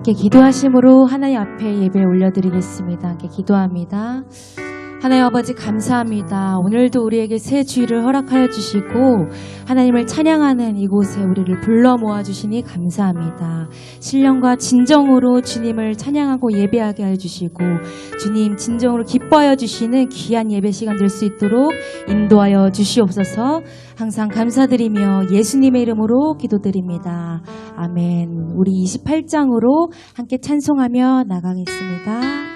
함께 기도하심으로 하나님 앞에 예배 올려드리겠습니다. 함께 기도합니다. 하나님 아버지 감사합니다. 오늘도 우리에게 새 주일을 허락하여 주시고 하나님을 찬양하는 이곳에 우리를 불러 모아주시니 감사합니다. 신령과 진정으로 주님을 찬양하고 예배하게 해주시고 주님 진정으로 기뻐하여 주시는 귀한 예배 시간 될 수 있도록 인도하여 주시옵소서. 항상 감사드리며 예수님의 이름으로 기도드립니다. 아멘. 우리 28장으로 함께 찬송하며 나가겠습니다.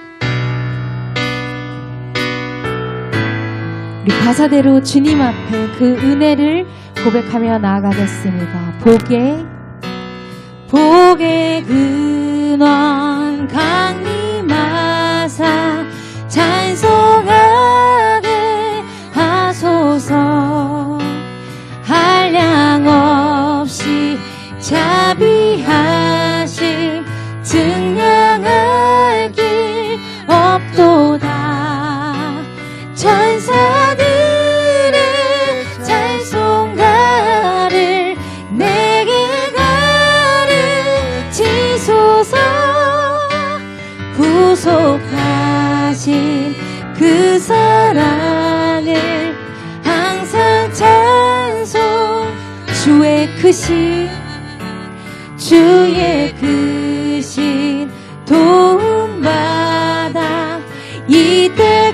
우리 가사대로 주님 앞에 그 은혜를 고백하며 나아가겠습니다. 복의 근원 강림하사 찬송하게 하소서. 한량없이 자비하심 증량할 길 없도다. 천사들의 찬송가를 내게 가르치소서. 구속하신 그 사랑을 항상 찬송. 주의 크신 도움받아 이때까지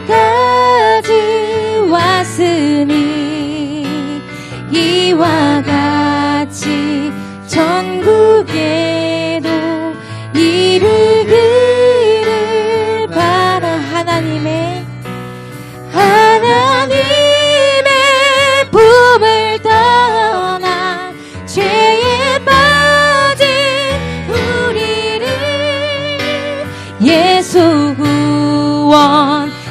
왔으니 이와 같이 전국에도 이르기를 바라. 하나님의 품을 떠나 죄에 빠진 우리를 예수 구원하시려고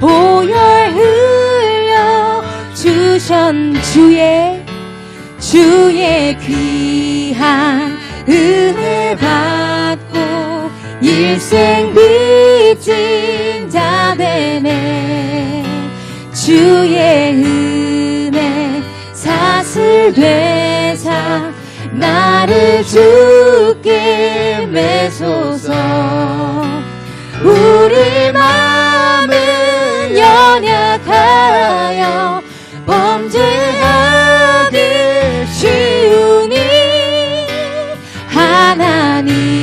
보혈 흘려 주신 주의 귀한 은혜 받고 일생 빚진 자 되네. 주의 은혜 사슬 되사 나를 주께 매소서. 우리 마음은 연약하여 범죄하기 쉬우니 하나님이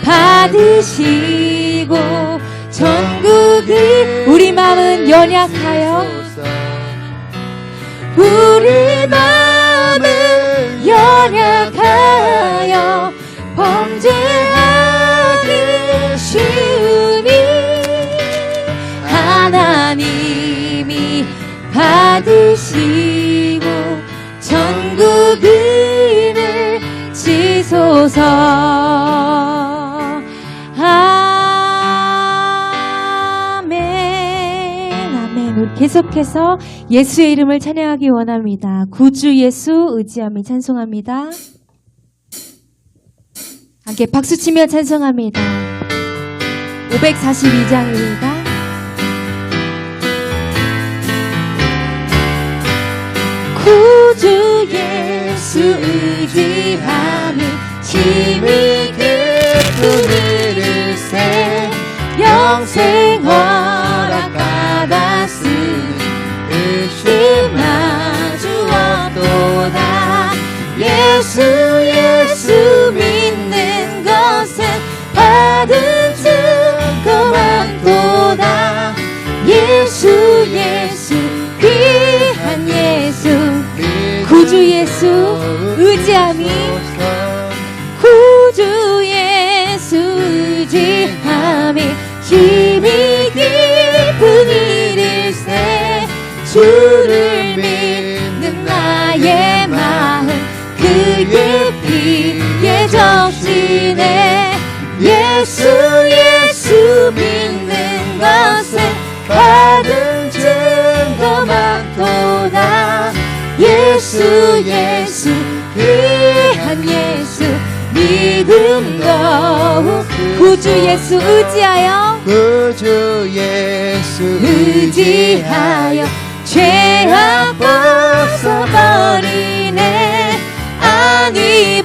받으시고 전국이. 우리 마음은 연약하여 우리 마음은 연약하여 범죄하기 쉬우니 하나님이 받으시고 전국을 지소서. 계속해서 예수의 이름을 찬양하기 원합니다. 구주 예수 의지함이 찬송합니다. 함께 박수치며 찬송합니다. 542장입니다. 구주 예수 의지함이 힘이 깊은 이르세 영생 허락받았으니 주었도다. 예수 믿는 것은 받은 증거 많도다. 예수 귀한 예수 구주 예수 의지함이 구주 예수 의지함이 힘이 깊은 이를세. 주를 믿는 나의 마음 그의 피에 적시네. 예수 믿는 것은 받은 증거 많도다. 예수 귀한 예수 믿음 더욱 구주 예수 의지하여 죄악 벗어버리네. 아니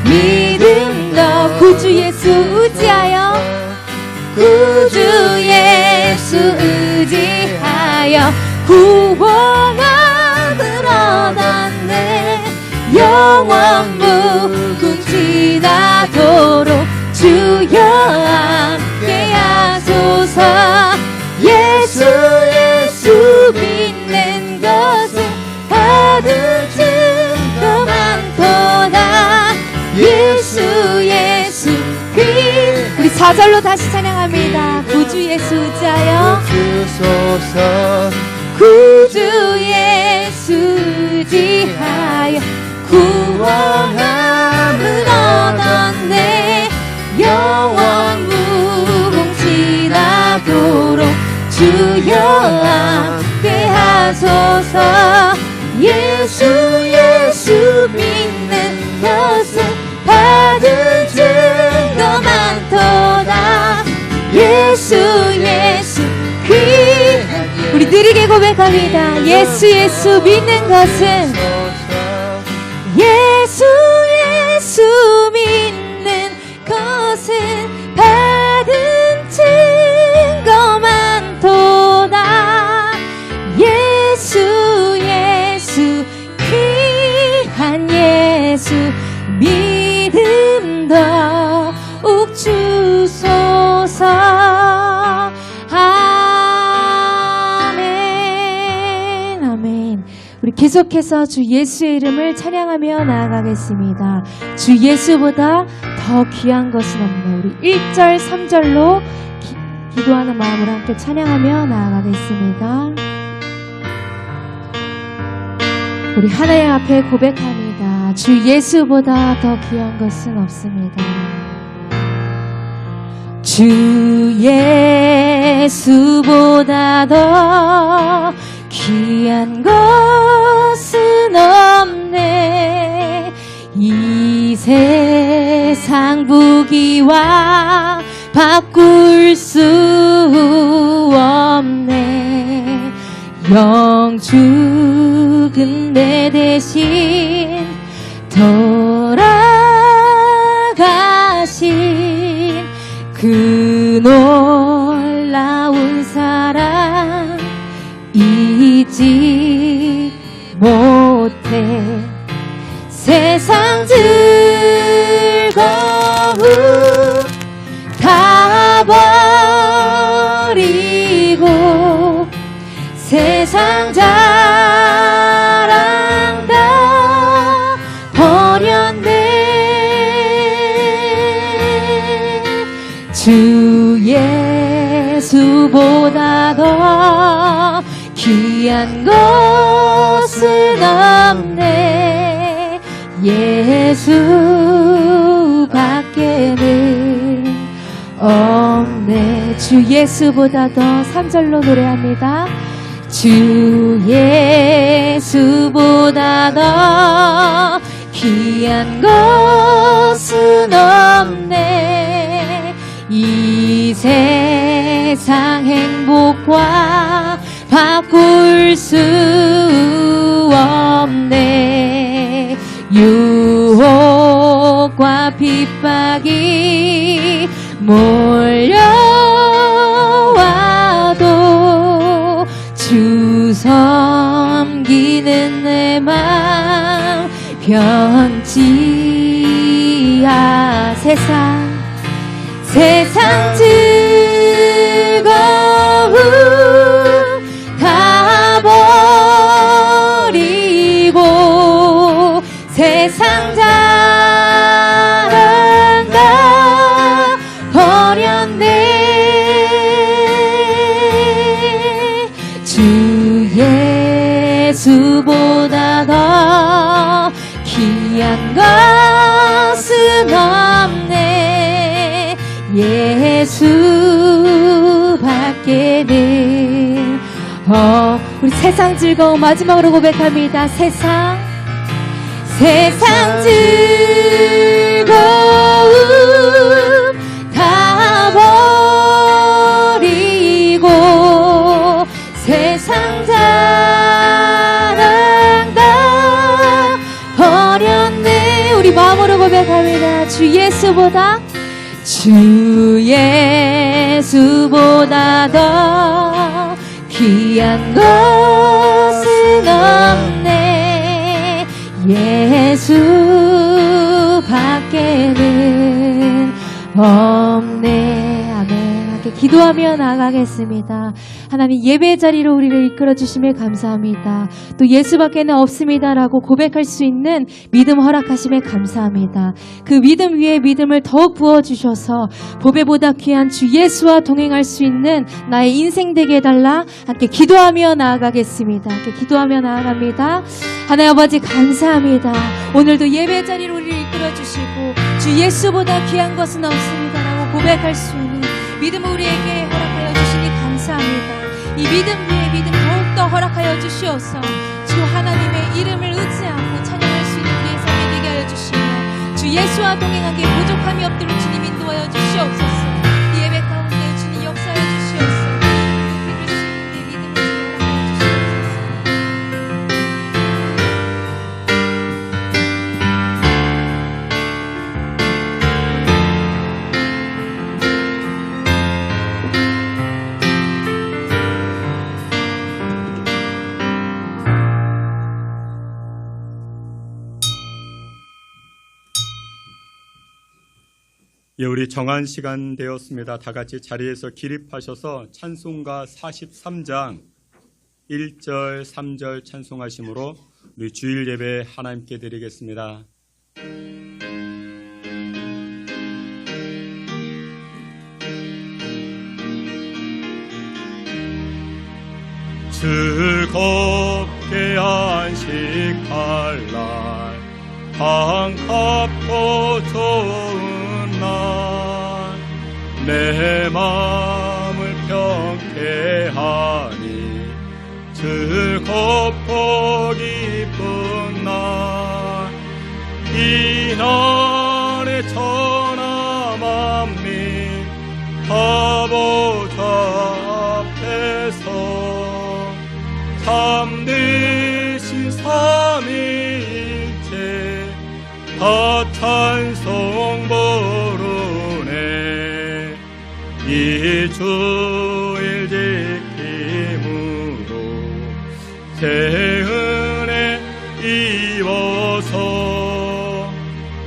믿음도 구주 예수 의지하여 구주 예수 의지하여 구원함을 얻었네. 영원 무궁지나도록 주여 함께 하소서. 예수 예수 믿는 것은 받을 증거 많도다. 예수 예수 우리 4절로 다시 찬양합니다. 구주 예수 의지하여 구주 예수 의지하여 구원함을 얻었네. 영원 무궁지나도록 주여 함께 하소서. 예수 예수 믿는 것은 받을 증거 많도다. 예수 예수 우리 느리게 고백합니다. 예수 예수 믿는 것은 예수 예수 믿는 것은 받은 증거 많도다. 예수 예수 귀한 예수 믿음 더욱 주소서. 아멘 아멘. 우리 계속해서 주 예수의 이름을 찬양하며 나아가겠습니다. 주 예수보다 더 귀한 것은 없네. 우리 1절 3절로 기도하는 마음으로 함께 찬양하며 나아가겠습니다. 우리 하나님 앞에 고백합니다. 주 예수보다 더 귀한 것은 없습니다. 주 예수보다 더 귀한 것은 없네. 이 세상 부귀와 바꿀 수 없네. 영죽은 내 대신 돌아가신 그 놀라운 사랑 잊지 못해. 세상 즐거움 다 버리고 세상 자랑 다 버렸네. 주 예수보다 더 귀한 것은 없네. 예수밖에는 없네. 주 예수보다 더 3절로 노래합니다. 주 예수보다 더 귀한 것은 없네. 이 세상 행복과 바꿀 수 없네. 유혹과 핍박이 몰려와도 주 섬기는 내 맘 변치야. 세상 즐거움 다 버리고 세상 자랑 다 버렸네. 주 예수보다 더 귀한 것은 없네. 예수밖에는 우리 세상 즐거움 마지막으로 고백합니다. 세상 즐거움 다 버리고 세상 자랑 다 버렸네. 우리 마음으로 고백합니다. 주 예수보다 더 귀한 것은 없네. 예수밖에는 없네. 아멘. 함께 기도하며 나가겠습니다. 하나님, 예배 자리로 우리를 이끌어 주심에 감사합니다. 또 예수밖에는 없습니다라고 고백할 수 있는 믿음 허락하심에 감사합니다. 그 믿음 위에 믿음을 더욱 부어주셔서 보배보다 귀한 주 예수와 동행할 수 있는 나의 인생 되게 해달라. 함께 기도하며 나아가겠습니다. 함께 기도하며 나아갑니다. 하나님 아버지 감사합니다. 오늘도 예배 자리로 우리를 이끌어 주시고 주 예수보다 귀한 것은 없습니다라고 고백할 수 있는 믿음을 우리에게 허락하여 주시니 감사합니다. 이 믿음 위에 믿음 더욱더 허락하여 주시옵소서. 주 하나님의 이름을 의지하고 찬양할 수 있는 우리의 삶이 되게 하여 주시며 주 예수와 동행하기에 부족함이 없도록 주님 인도하여 주시옵소서. 이 예배 가운데 주님 역사하여 주시옵소서. 믿을 수 있는 믿음을 허락하여 주시옵소서. 예, 우리 정한 시간 되었습니다. 다 같이 자리에서 기립하셔서 찬송가 43장 1절, 3절 찬송하심으로 우리 주일 예배 하나님께 드리겠습니다. 즐겁게 안식할 날, 반갑고 좋은 내 마음을 평쾌하니 즐겁고 기쁜 날, 이날의 천하 만민 아버지 앞에서 참되신 삼위일체 다 찬송 부르네. 이 주일 지킴으로 새 은혜 입어서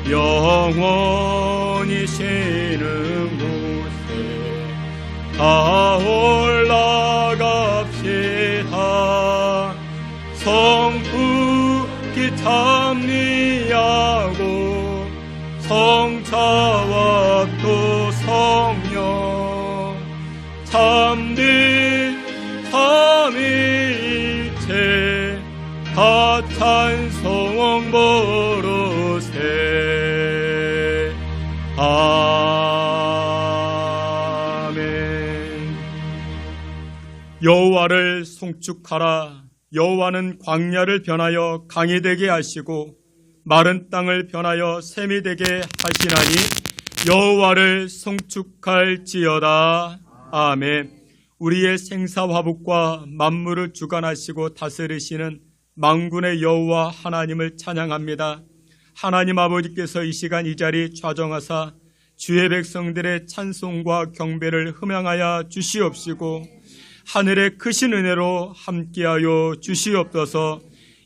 영원히 쉬는 곳에 다 올라갑시다. 성부기 참리하고 성자와 또 성령 참된 삼위일체 다 찬송 부르세. 아멘. 여호와를 송축하라. 여호와는 광야를 변하여 강이 되게 하시고 마른 땅을 변하여 샘이 되게 하시나니 여호와를 송축할지어다. 아멘. 우리의 생사화복과 만물을 주관하시고 다스리시는 만군의 여호와 하나님을 찬양합니다. 하나님 아버지께서 이 시간 이 자리 좌정하사 주의 백성들의 찬송과 경배를 흠양하여 주시옵시고 하늘의 크신 은혜로 함께하여 주시옵소서.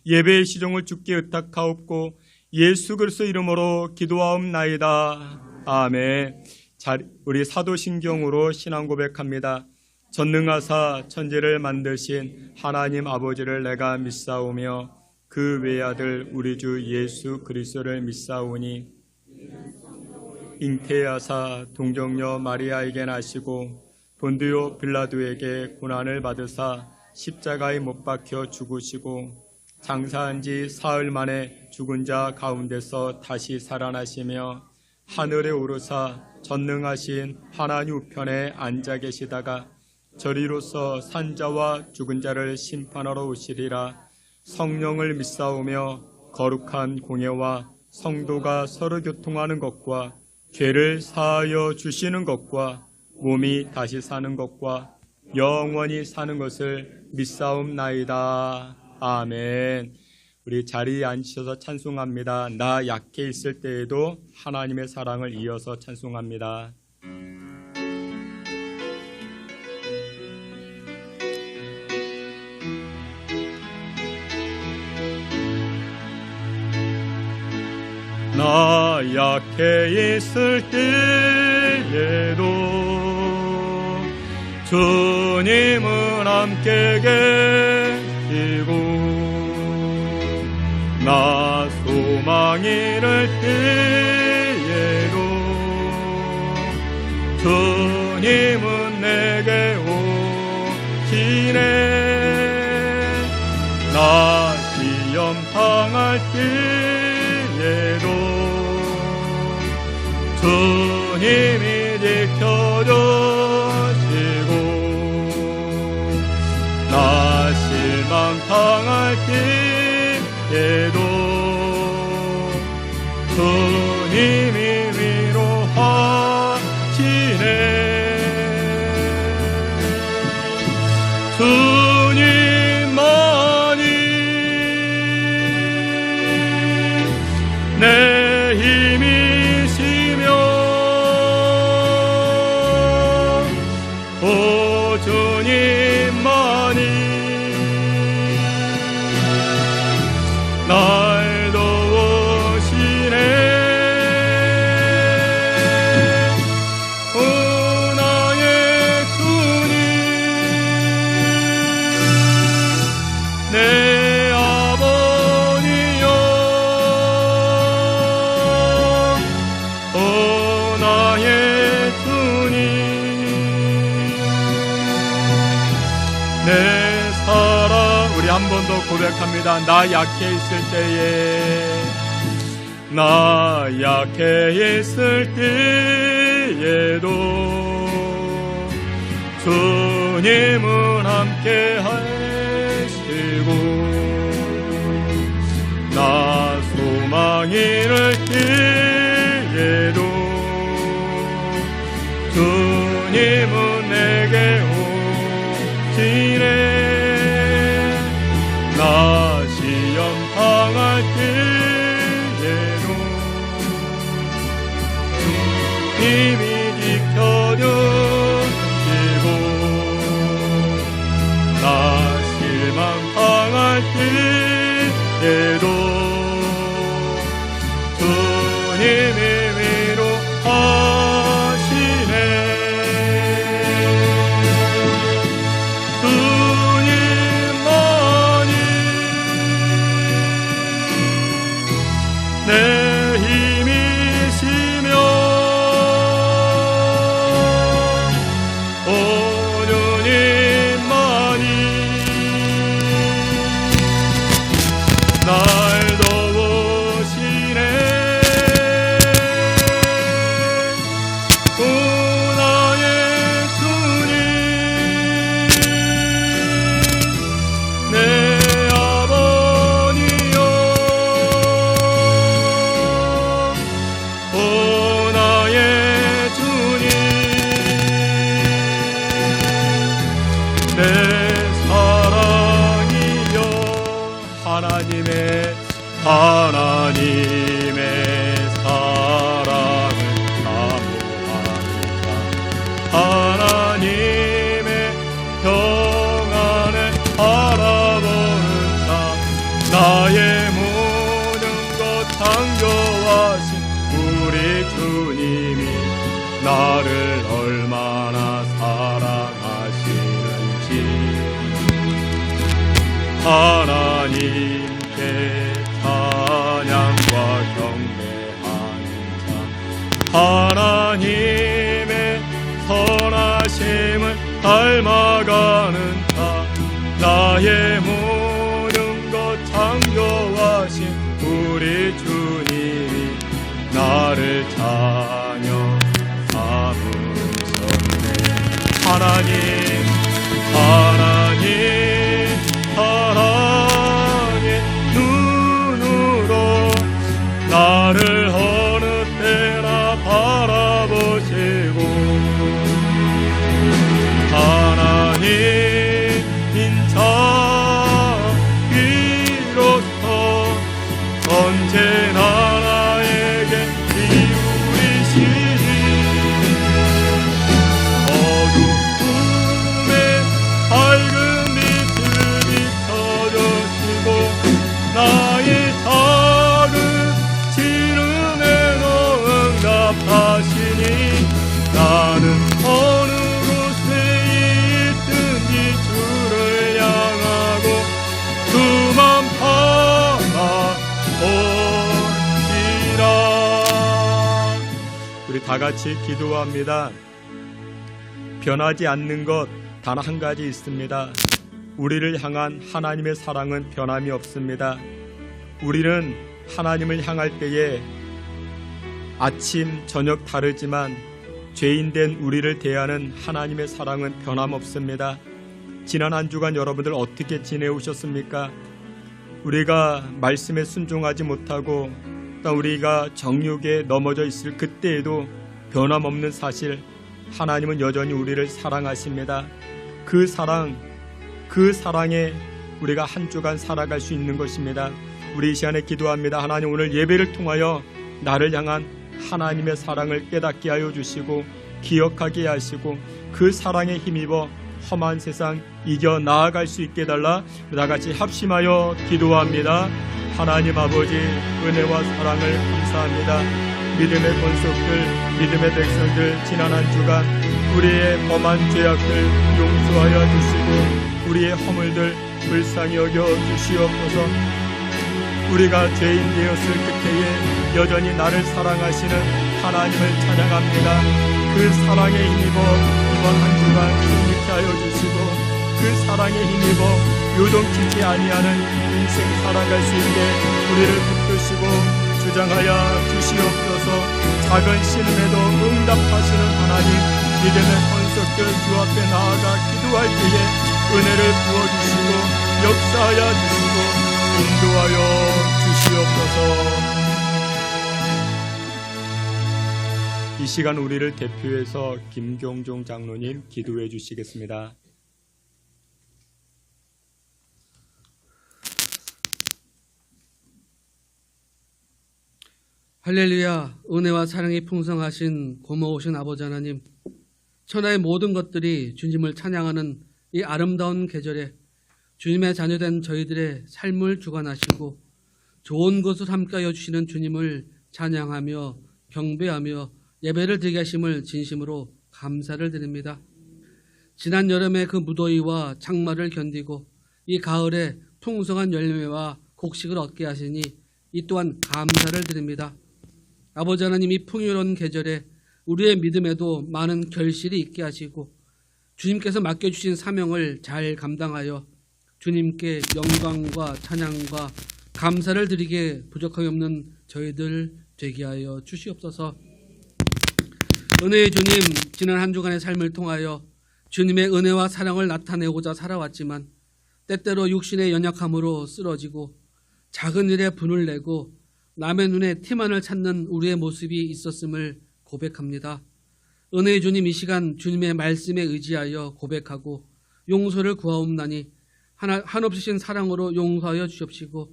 예배의 시종을 주께 의탁하옵고 예수 그리스도 이름으로 기도하옵나이다. 아멘. 우리 사도신경으로 신앙 고백합니다. 전능하사 천지를 만드신 하나님 아버지를 내가 믿사오며 그 외아들 우리 주 예수 그리스도를 믿사오니 잉태하사 동정녀 마리아에게 나시고 본디오 빌라도에게 고난을 받으사 십자가에 못 박혀 죽으시고 장사한 지 사흘 만에 죽은 자 가운데서 다시 살아나시며 하늘에 오르사 전능하신 하나님 우편에 앉아 계시다가 저리로서 산자와 죽은 자를 심판하러 오시리라. 성령을 믿사오며 거룩한 공예와 성도가 서로 교통하는 것과 죄를 사하여 주시는 것과 몸이 다시 사는 것과 영원히 사는 것을 믿사옵나이다. 아멘. 우리 자리에 앉으셔서 찬송합니다. 나 약해 있을 때에도 하나님의 사랑을 이어서 찬송합니다. 나 약해 있을 때에도 주님은 함께 계시고 나 소망 잃을 때에도 주님은 내게 오시네. 나 시험 당할 때에도 주님이 지켜주시고 나 실망 당할 때에도 주님이 위로하시네. 주님만이 내 힘이시며 오 주님만이 날 도우시네. 오 나의 주님 내 아버지여 오 나의 주님 내 사랑. 우리 한 번 더 고백합니다. 나 약해 있을 때에 나 약해 있을 때에도 주님은 함께 하시고 나 소망 잃을 때에도 주님은 내게 오시네. 나 시험 당할 때에도 주님이 지켜주시고 나 실망 당할 때에도 주님이 위로하시네. 내 힘이시며 오 주님만이 날 도우시네. 오 나의 주님 내 하나님의 사랑을 사모하는 자 하나님의 평안을 바라보는 자 나의 모든 것 창조하신 우리 주님이 나를 얼마나 사랑하시는지 하나님께 찬양과 경배하는 자 하나님의 선하심을 닮아가는 자 나의 모든 것 창조하신 우리 주님이 나를 자녀 삼으셨네. 하나님 사랑의 눈으로 나를 어느 때나 바라보시고 하나님 인자 비로소 하시니 나는 어느 곳에 있든지 주를 향하고 두 맘 다하오리라. 우리 다 같이 기도합니다. 변하지 않는 것 단 한 가지 있습니다. 우리를 향한 하나님의 사랑은 변함이 없습니다. 우리는 하나님을 향할 때에 아침, 저녁 다르지만 죄인된 우리를 대하는 하나님의 사랑은 변함없습니다. 지난 한 주간 여러분들 어떻게 지내오셨습니까? 우리가 말씀에 순종하지 못하고 또 우리가 정욕에 넘어져 있을 그때에도 변함없는 사실, 하나님은 여전히 우리를 사랑하십니다. 그 사랑에 우리가 한 주간 살아갈 수 있는 것입니다. 우리 이 시간에 기도합니다. 하나님, 오늘 예배를 통하여 나를 향한 하나님의 사랑을 깨닫게 하여 주시고 기억하게 하시고 그 사랑에 힘입어 험한 세상 이겨 나아갈 수 있게 해달라. 다같이 합심하여 기도합니다. 하나님 아버지, 은혜와 사랑을 감사합니다. 믿음의 권속들, 믿음의 백성들, 지난 한 주간 우리의 범한 죄악들 용서하여 주시고 우리의 허물들 불쌍히 여겨 주시옵소서. 우리가 죄인 되었을 그때에 여전히 나를 사랑하시는 하나님을 찬양합니다. 그 사랑에 힘입어 이번 한 주간 승리케 하여 주시고 그 사랑에 힘입어 요동치지 아니하는 인생 살아갈 수 있게 우리를 붙드시고 주장하여 주시옵소서. 작은 신음에도 응답하시는 하나님, 믿음의 권속들 주 앞에 나아가 기도할 때에 은혜를 부어주시고 역사하여 주시고 인도하여 주시옵소서. 이 시간 우리를 대표해서 김경종 장로님 기도해 주시겠습니다. 할렐루야. 은혜와 사랑이 풍성하신 고마우신 아버지 하나님, 천하의 모든 것들이 주님을 찬양하는 이 아름다운 계절에 주님의 자녀된 저희들의 삶을 주관하시고 좋은 것을 함께하여 주시는 주님을 찬양하며 경배하며 예배를 드리게 하심을 진심으로 감사를 드립니다. 지난 여름의 그 무더위와 장마를 견디고 이 가을에 풍성한 열매와 곡식을 얻게 하시니 이 또한 감사를 드립니다. 아버지 하나님, 이 풍요로운 계절에 우리의 믿음에도 많은 결실이 있게 하시고 주님께서 맡겨주신 사명을 잘 감당하여 주님께 영광과 찬양과 감사를 드리게 부족함이 없는 저희들 되게 하여 주시옵소서. 은혜의 주님, 지난 한 주간의 삶을 통하여 주님의 은혜와 사랑을 나타내고자 살아왔지만 때때로 육신의 연약함으로 쓰러지고 작은 일에 분을 내고 남의 눈에 티만을 찾는 우리의 모습이 있었음을 고백합니다. 은혜의 주님, 이 시간 주님의 말씀에 의지하여 고백하고 용서를 구하옵나니 한없으신 사랑으로 용서하여 주시옵시고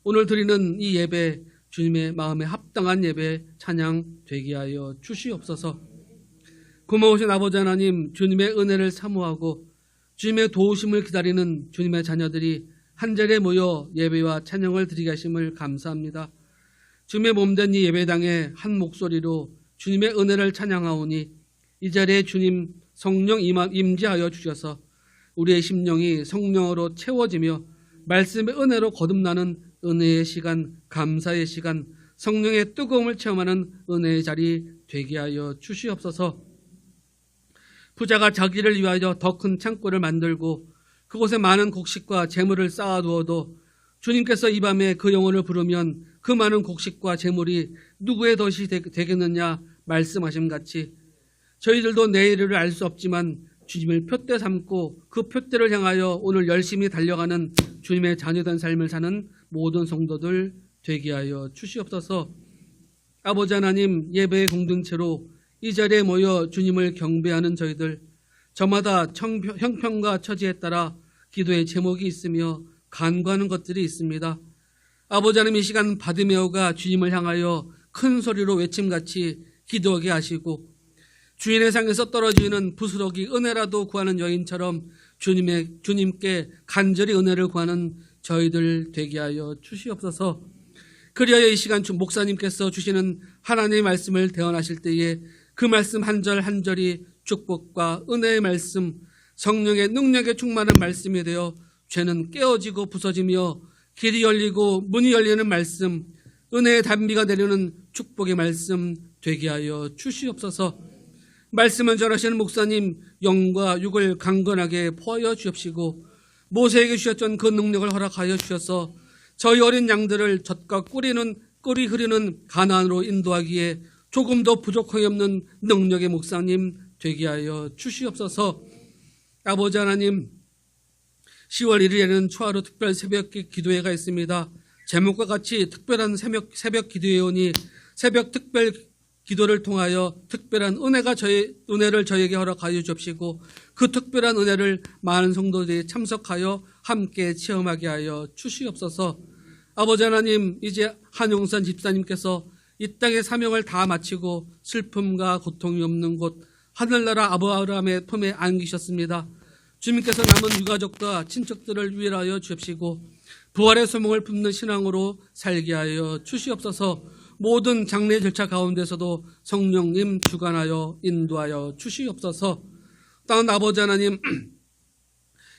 오늘 드리는 이 예배 주님의 마음에 합당한 예배 찬양 되게 하여 주시옵소서. 고마우신 아버지 하나님, 주님의 은혜를 사모하고 주님의 도우심을 기다리는 주님의 자녀들이 한자리에 모여 예배와 찬양을 드리게 하심을 감사합니다. 주님의 몸된 이 예배당에 한 목소리로 주님의 은혜를 찬양하오니 이 자리에 주님 성령 임재하여 주셔서 우리의 심령이 성령으로 채워지며 말씀의 은혜로 거듭나는 은혜의 시간, 감사의 시간, 성령의 뜨거움을 체험하는 은혜의 자리 되게 하여 주시옵소서. 부자가 자기를 위하여 더 큰 창고를 만들고 그곳에 많은 곡식과 재물을 쌓아두어도 주님께서 이 밤에 그 영혼을 부르면 그 많은 곡식과 재물이 누구의 덫이 되겠느냐 말씀하심 같이 저희들도 내일을 알 수 없지만 주님을 표대 삼고 그 표대를 향하여 오늘 열심히 달려가는 주님의 자녀된 삶을 사는 모든 성도들 되게 하여 주시옵소서. 아버지 하나님, 예배의 공동체로 이 자리에 모여 주님을 경배하는 저희들, 저마다 형편과 처지에 따라 기도의 제목이 있으며 간구하는 것들이 있습니다. 아버지 하나님, 이 시간 바디메오가 주님을 향하여 큰 소리로 외침같이 기도하게 하시고 주인의 상에서 떨어지는 부스러기 은혜라도 구하는 여인처럼 주님께 간절히 은혜를 구하는 저희들 되게 하여 주시옵소서. 그리하여 이 시간 목사님께서 주시는 하나님의 말씀을 대언하실 때에 그 말씀 한 절 한 절이 축복과 은혜의 말씀, 성령의 능력에 충만한 말씀이 되어 죄는 깨어지고 부서지며 길이 열리고 문이 열리는 말씀, 은혜의 단비가 내리는 축복의 말씀 되게 하여 주시옵소서. 말씀을 전하시는 목사님 영과 육을 강건하게 포하여 주옵시고 모세에게 주셨던 그 능력을 허락하여 주셔서 저희 어린 양들을 젖과 꿀이 흐르는 가나안으로 인도하기에 조금 더 부족함이 없는 능력의 목사님 되게 하여 주시옵소서. 아버지 하나님, 10월 1일에는 초하루 특별 새벽 기도회가 있습니다. 제목과 같이 특별한 새벽 기도회오니 새벽 특별 기도를 통하여 특별한 은혜를 저에게 허락하여 주옵시고 그 특별한 은혜를 많은 성도들이 참석하여 함께 체험하게 하여 주시옵소서. 아버지 하나님, 이제 한용산 집사님께서 이 땅의 사명을 다 마치고 슬픔과 고통이 없는 곳 하늘나라 아브라함의 품에 안기셨습니다. 주님께서 남은 유가족과 친척들을 위하여 주옵시고 부활의 소망을 품는 신앙으로 살게 하여 주시옵소서. 모든 장례 절차 가운데서도 성령님 주관하여 인도하여 주시옵소서. 다른 아버지 하나님,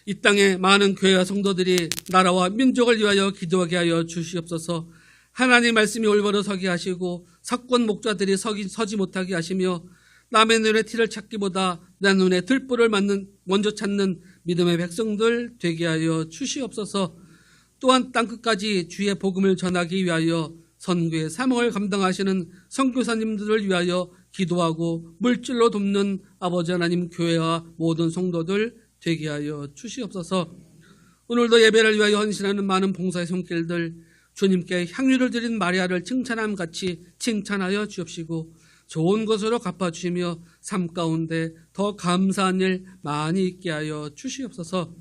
이 땅에 많은 교회와 성도들이 나라와 민족을 위하여 기도하게 하여 주시옵소서. 하나님 말씀이 올바로 서게 하시고 사건 목자들이 서지 못하게 하시며 남의 눈에 티를 찾기보다 내 눈에 들보를 먼저 찾는 믿음의 백성들 되게 하여 주시옵소서. 또한 땅끝까지 주의 복음을 전하기 위하여 선교의 사명을 감당하시는 선교사님들을 위하여 기도하고 물질로 돕는 아버지 하나님 교회와 모든 성도들 되게 하여 주시옵소서. 오늘도 예배를 위하여 헌신하는 많은 봉사의 손길들 주님께 향유를 드린 마리아를 칭찬함 같이 칭찬하여 주옵시고 좋은 것으로 갚아주시며 삶 가운데 더 감사한 일 많이 있게 하여 주시옵소서.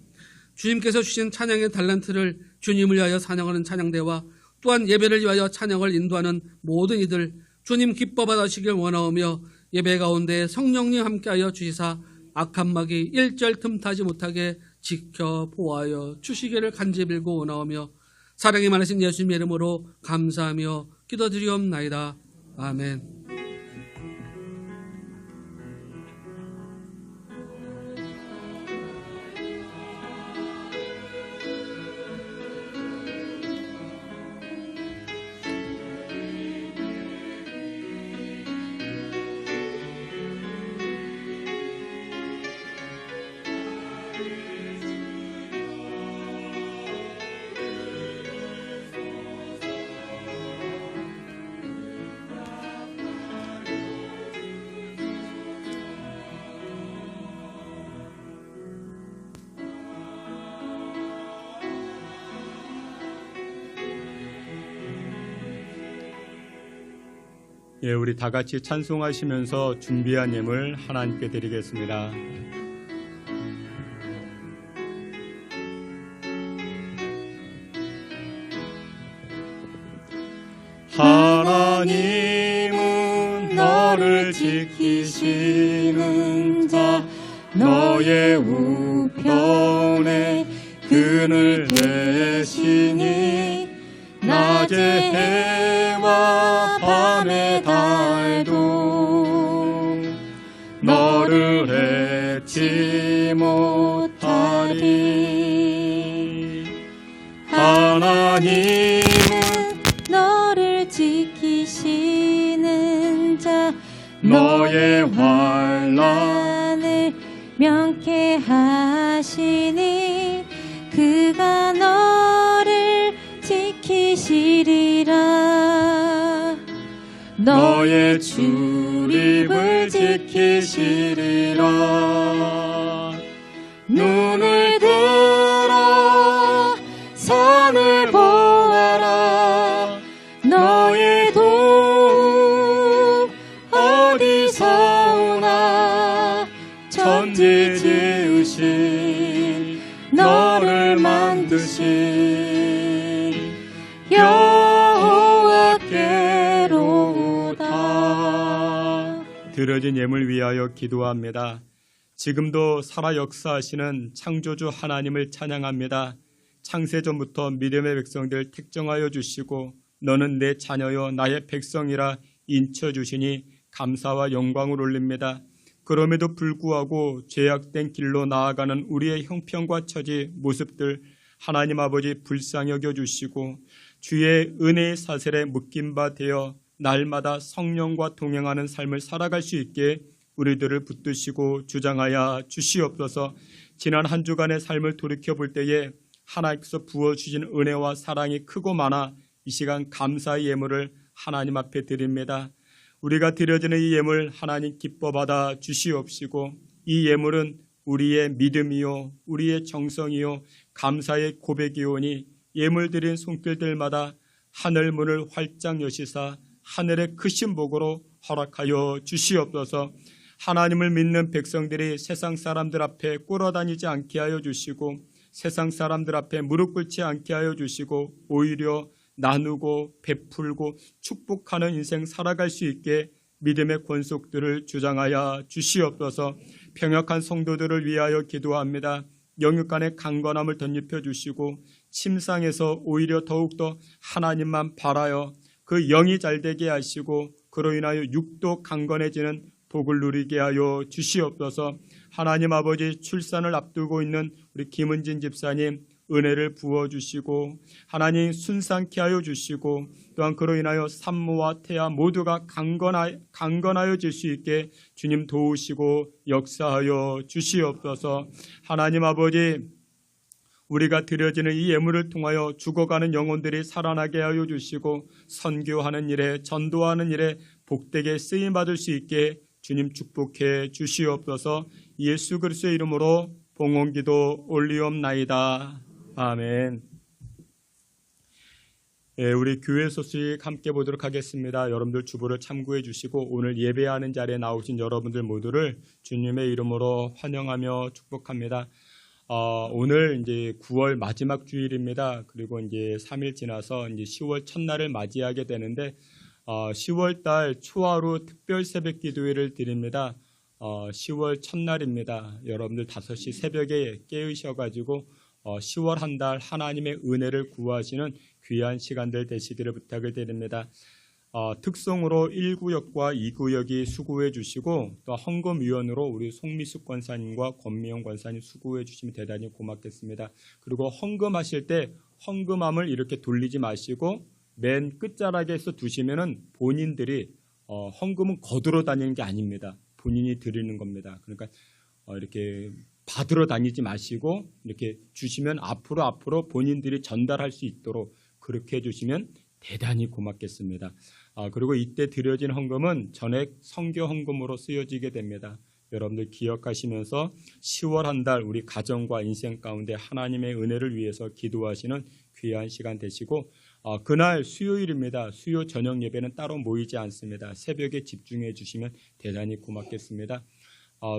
주님께서 주신 찬양의 달란트를 주님을 위하여 찬양하는 찬양대와 또한 예배를 위하여 찬양을 인도하는 모든 이들 주님 기뻐 받으시길 원하오며 예배 가운데 성령님 함께하여 주시사 악한 마귀 일절 틈타지 못하게 지켜 보호하여 주시기를 간절히 빌고 원하오며 사랑이 많으신 예수님의 이름으로 감사하며 기도드리옵나이다. 아멘. 예, 우리 다 같이 찬송하시면서 준비한 예물 하나님께 드리겠습니다. 하나님은 너를 지키시는 자, 너의 우편에 그늘 대시니 낮에 해와 밤의 달도 너를 잊지 못하리. 하나님은 너를 지키시는 자, 너의 환난을 명쾌하시니 그가 너를 지키시리라. 너의 출입을 지키시리라. 눈을 들어 산을 보아라. 너의 도움 어디서 오나. 천지 지으신 너를 만드신 여호와께로다. 드려진 예물 위하여 기도합니다. 지금도 살아 역사하시는 창조주 하나님을 찬양합니다. 창세전부터 믿음의 백성들 택정하여 주시고 너는 내 자녀여 나의 백성이라 인쳐주시니 감사와 영광을 올립니다. 그럼에도 불구하고 죄악된 길로 나아가는 우리의 형편과 처지 모습들 하나님 아버지 불쌍히 여겨주시고 주의 은혜의 사슬에 묶인 바 되어 날마다 성령과 동행하는 삶을 살아갈 수 있게 우리들을 붙드시고 주장하여 주시옵소서. 지난 한 주간의 삶을 돌이켜볼 때에 하나님께서 부어주신 은혜와 사랑이 크고 많아 이 시간 감사의 예물을 하나님 앞에 드립니다. 우리가 드려지는 이 예물 하나님 기뻐 받아 주시옵시고 이 예물은 우리의 믿음이요 우리의 정성이요 감사의 고백이오니 예물 드린 손길들마다 하늘 문을 활짝 여시사 하늘의 크신 복으로 허락하여 주시옵소서. 하나님을 믿는 백성들이 세상 사람들 앞에 꿇어다니지 않게 하여 주시고 세상 사람들 앞에 무릎 꿇지 않게 하여 주시고 오히려 나누고 베풀고 축복하는 인생 살아갈 수 있게 믿음의 권속들을 주장하여 주시옵소서. 병역한 성도들을 위하여 기도합니다. 영육간의 강건함을 덧입혀 주시고 침상에서 오히려 더욱더 하나님만 바라여 그 영이 잘되게 하시고 그로 인하여 육도 강건해지는 복을 누리게 하여 주시옵소서. 하나님 아버지 출산을 앞두고 있는 우리 김은진 집사님 은혜를 부어주시고 하나님 순산케 하여 주시고 또한 그로 인하여 산모와 태아 모두가 강건하여질 수 있게 주님 도우시고 역사하여 주시옵소서. 하나님 아버지 우리가 드려지는 이 예물을 통하여 죽어가는 영혼들이 살아나게 하여 주시고 선교하는 일에 전도하는 일에 복되게 쓰임받을 수 있게 주님 축복해 주시옵소서. 예수 그리스도의 이름으로 봉헌기도 올리옵나이다. 아멘. 우리 교회 소식 함께 보도록 하겠습니다. 여러분들 주보를 참고해 주시고 오늘 예배하는 자리에 나오신 여러분들 모두를 주님의 이름으로 환영하며 축복합니다. 오늘 이제 9월 마지막 주일입니다. 그리고 이제 3일 지나서 이제 10월 첫날을 맞이하게 되는데 10월 달 초하루 특별 새벽 기도회를 드립니다. 10월 첫날입니다. 여러분들 5시 새벽에 깨우셔가지고 10월 한 달 하나님의 은혜를 구하시는 귀한 시간들 되시기를 부탁을 드립니다. 특송으로 1구역과 2구역이 수고해 주시고 또 헌금위원으로 우리 송미숙 권사님과 권미영 권사님 수고해 주시면 대단히 고맙겠습니다. 그리고 헌금하실 때 헌금함을 이렇게 돌리지 마시고 맨 끝자락에서 두시면은 본인들이 헌금은 거두러 다니는 게 아닙니다. 본인이 드리는 겁니다. 그러니까 이렇게 받으러 다니지 마시고 이렇게 주시면 앞으로 본인들이 전달할 수 있도록 그렇게 해주시면 대단히 고맙겠습니다. 그리고 이때 드려진 헌금은 전액 선교 헌금으로 쓰여지게 됩니다. 여러분들 기억하시면서 10월 한 달 우리 가정과 인생 가운데 하나님의 은혜를 위해서 기도하시는 귀한 시간 되시고 그날 수요일입니다. 수요 저녁 예배는 따로 모이지 않습니다. 새벽에 집중해 주시면 대단히 고맙겠습니다.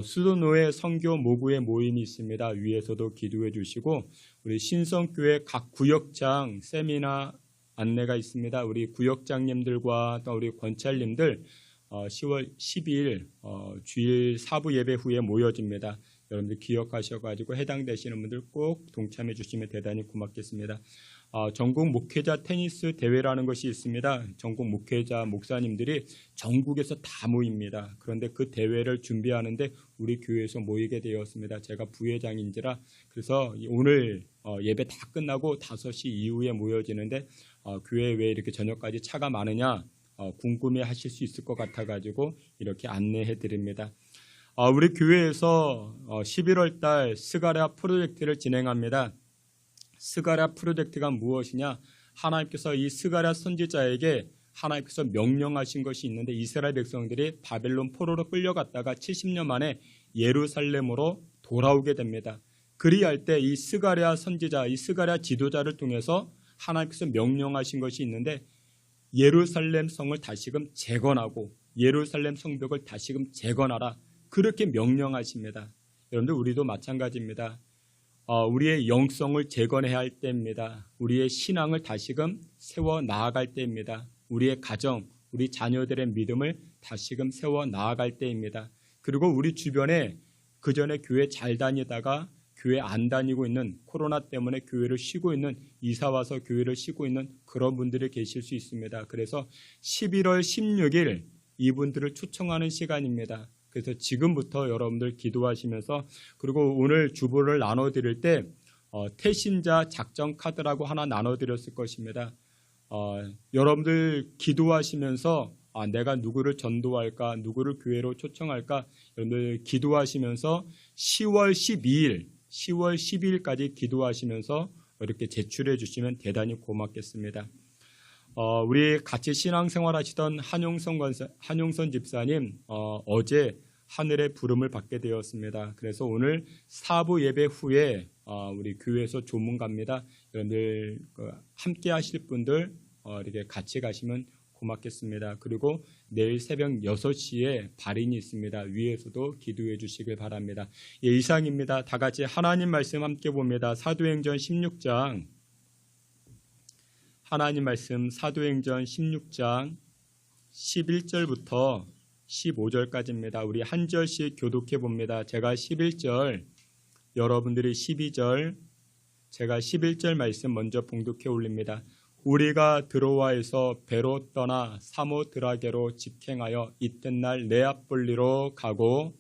수도노회 선교 모구의 모임이 있습니다. 위에서도 기도해 주시고 우리 신성교회 각 구역장 세미나 안내가 있습니다. 우리 구역장님들과 또 우리 권찰님들 10월 12일 주일 사부 예배 후에 모여집니다. 여러분들 기억하셔가지고 해당되시는 분들 꼭 동참해 주시면 대단히 고맙겠습니다. 전국 목회자 테니스 대회라는 것이 있습니다. 전국 목회자 목사님들이 전국에서 다 모입니다. 그런데 그 대회를 준비하는데 우리 교회에서 모이게 되었습니다. 제가 부회장인지라 그래서 오늘 예배 다 끝나고 5시 이후에 모여지는데 교회에 왜 이렇게 저녁까지 차가 많으냐 궁금해 하실 수 있을 것 같아가지고 이렇게 안내해 드립니다. 우리 교회에서 11월 달 스가랴 프로젝트를 진행합니다. 스가랴 프로젝트가 무엇이냐? 하나님께서 이 스가랴 선지자에게 하나님께서 명령하신 것이 있는데 이스라엘 백성들이 바벨론 포로로 끌려갔다가 70년 만에 예루살렘으으로 돌아오게 됩니다. 그리할 때 이 스가랴 선지자, 이 스가랴 지도자를 통해서 하나님께서 명령하신 것이 있는데 예루살렘 성을 다시금 재건하고 예루살렘 성벽을 다시금 재건하라. 그렇게 명령하십니다. 여러분들 우리도 마찬가지입니다. 우리의 영성을 재건해야 할 때입니다. 우리의 신앙을 다시금 세워 나아갈 때입니다. 우리의 가정, 우리 자녀들의 믿음을 다시금 세워 나아갈 때입니다. 그리고 우리 주변에 그전에 교회 잘 다니다가 교회 안 다니고 있는, 코로나 때문에 교회를 쉬고 있는, 이사 와서 교회를 쉬고 있는 그런 분들이 계실 수 있습니다. 그래서 11월 16일 이분들을 초청하는 시간입니다. 그래서 지금부터 여러분들 기도하시면서, 그리고 오늘 주보를 나눠드릴 때 태신자 작전 카드라고 하나 나눠드렸을 것입니다. 여러분들 기도하시면서 내가 누구를 전도할까, 누구를 교회로 초청할까, 여러분들 기도하시면서 10월 12일까지 기도하시면서 이렇게 제출해 주시면 대단히 고맙겠습니다. 우리 같이 신앙생활 하시던 한용선 집사님 어제 하늘의 부름을 받게 되었습니다. 그래서 오늘 사부 예배 후에 우리 교회에서 조문 갑니다. 여러분들 함께 하실 분들 이렇게 같이 가시면 고맙겠습니다. 그리고 내일 새벽 6시에 발인이 있습니다. 위에서도 기도해 주시길 바랍니다. 예, 이상입니다. 다 같이 하나님 말씀 함께 봅니다. 사도행전 16장, 하나님 말씀 사도행전 16장 11절부터 15절까지입니다. 우리 한 절씩 교독해 봅니다. 제가 11절, 여러분들이 12절, 제가 11절 말씀 먼저 봉독해 올립니다. 우리가 드로아에서 배로 떠나 사모드라게로 직행하여 이튿날 네아폴리로 가고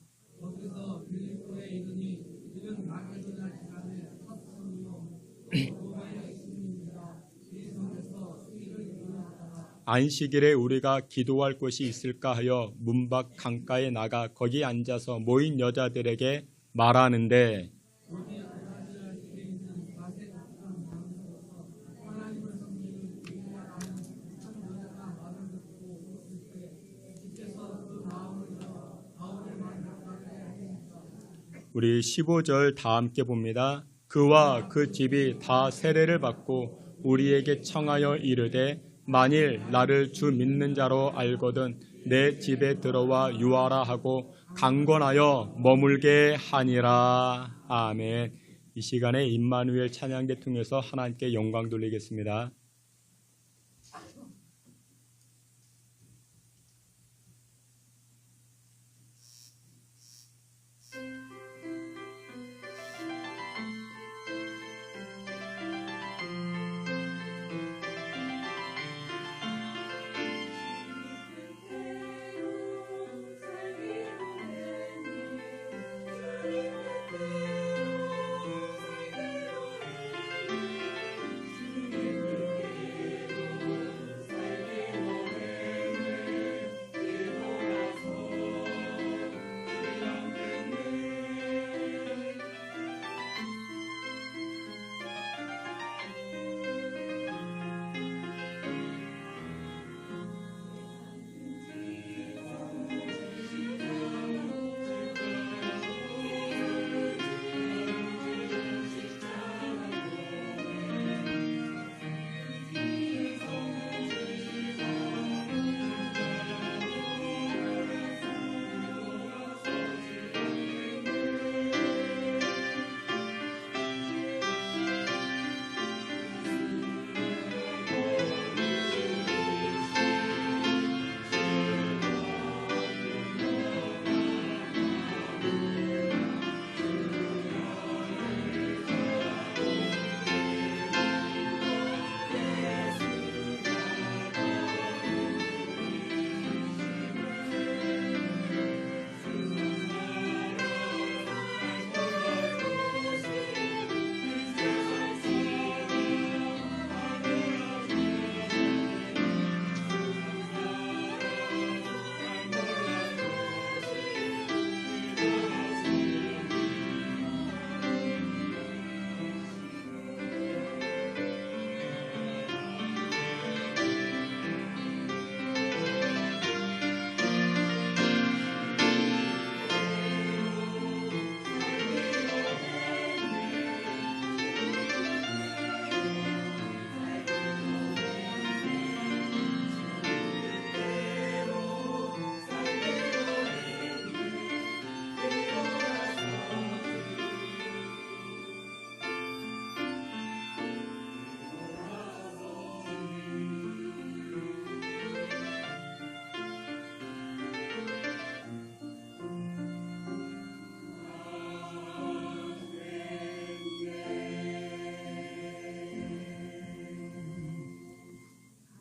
안식일에 우리가 기도할 곳이 있을까 하여 문 밖 강가에 나가 거기 앉아서 모인 여자들에게 말하는데 우리 15절 다 함께 봅니다. 그와 그 집이 다 세례를 받고 우리에게 청하여 이르되 만일 나를 주 믿는 자로 알거든 내 집에 들어와 유하라 하고 강권하여 머물게 하니라. 아멘. 이 시간에 임마누엘 찬양대 통해서 하나님께 영광 돌리겠습니다.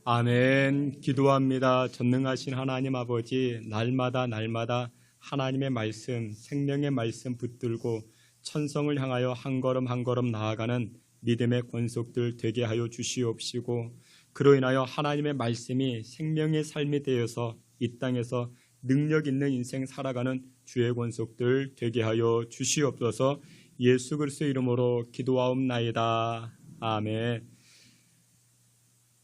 아멘. 기도합니다. 전능하신 하나님 아버지, 날마다 하나님의 말씀, 생명의 말씀 붙들고 천성을 향하여 한 걸음 한 걸음 나아가는 믿음의 권속들 되게 하여 주시옵시고, 그로 인하여 하나님의 말씀이 생명의 삶이 되어서 이 땅에서 능력 있는 인생 살아가는 주의 권속들 되게 하여 주시옵소서. 예수 그리스도의 이름으로 기도하옵나이다. 아멘.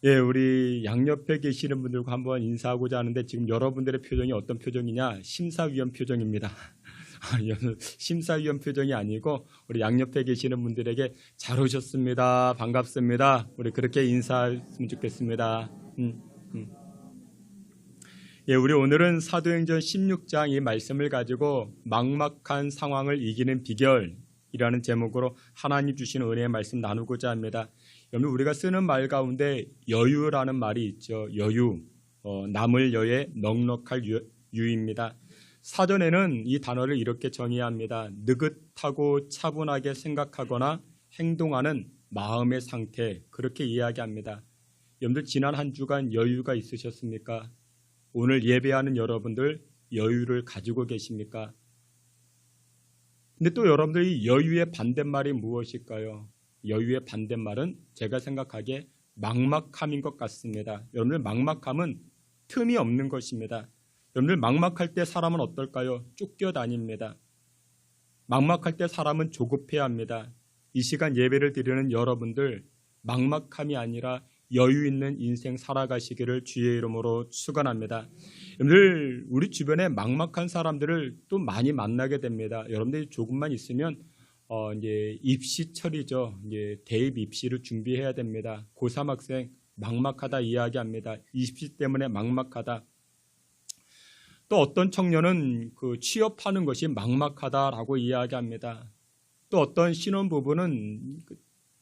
예, 우리 양옆에 계시는 분들과 한번 인사하고자 하는데 지금 여러분들의 표정이 어떤 표정이냐? 심사위원 표정입니다. 심사위원 표정이 아니고 우리 양옆에 계시는 분들에게 잘 오셨습니다. 반갑습니다. 우리 그렇게 인사했으면 좋겠습니다. 예, 우리 오늘은 사도행전 16장 이 말씀을 가지고 막막한 상황을 이기는 비결이라는 제목으로 하나님 주신 은혜의 말씀 나누고자 합니다. 여러분, 우리가 쓰는 말 가운데 여유라는 말이 있죠. 여유, 남을 여에 넉넉할 유입니다. 사전에는 이 단어를 이렇게 정의합니다. 느긋하고 차분하게 생각하거나 행동하는 마음의 상태, 그렇게 이야기합니다. 여러분들 지난 한 주간 여유가 있으셨습니까? 오늘 예배하는 여러분들 여유를 가지고 계십니까? 근데 또 여러분들이 여유의 반대말이 무엇일까요? 여유의 반대말은 제가 생각하기에 막막함인 것 같습니다. 여러분들 막막함은 틈이 없는 것입니다. 여러분들 막막할 때 사람은 어떨까요? 쫓겨다닙니다. 막막할 때 사람은 조급해야 합니다. 이 시간 예배를 드리는 여러분들 막막함이 아니라 여유 있는 인생 살아가시기를 주의 이름으로 축원합니다. 여러분들 우리 주변에 막막한 사람들을 또 많이 만나게 됩니다. 여러분들이 조금만 있으면 이제 입시철이죠. 이제 대입 입시를 준비해야 됩니다. 고3 학생 막막하다 이야기합니다. 입시 때문에 막막하다. 또 어떤 청년은 그 취업하는 것이 막막하다라고 이야기합니다. 또 어떤 신혼부부는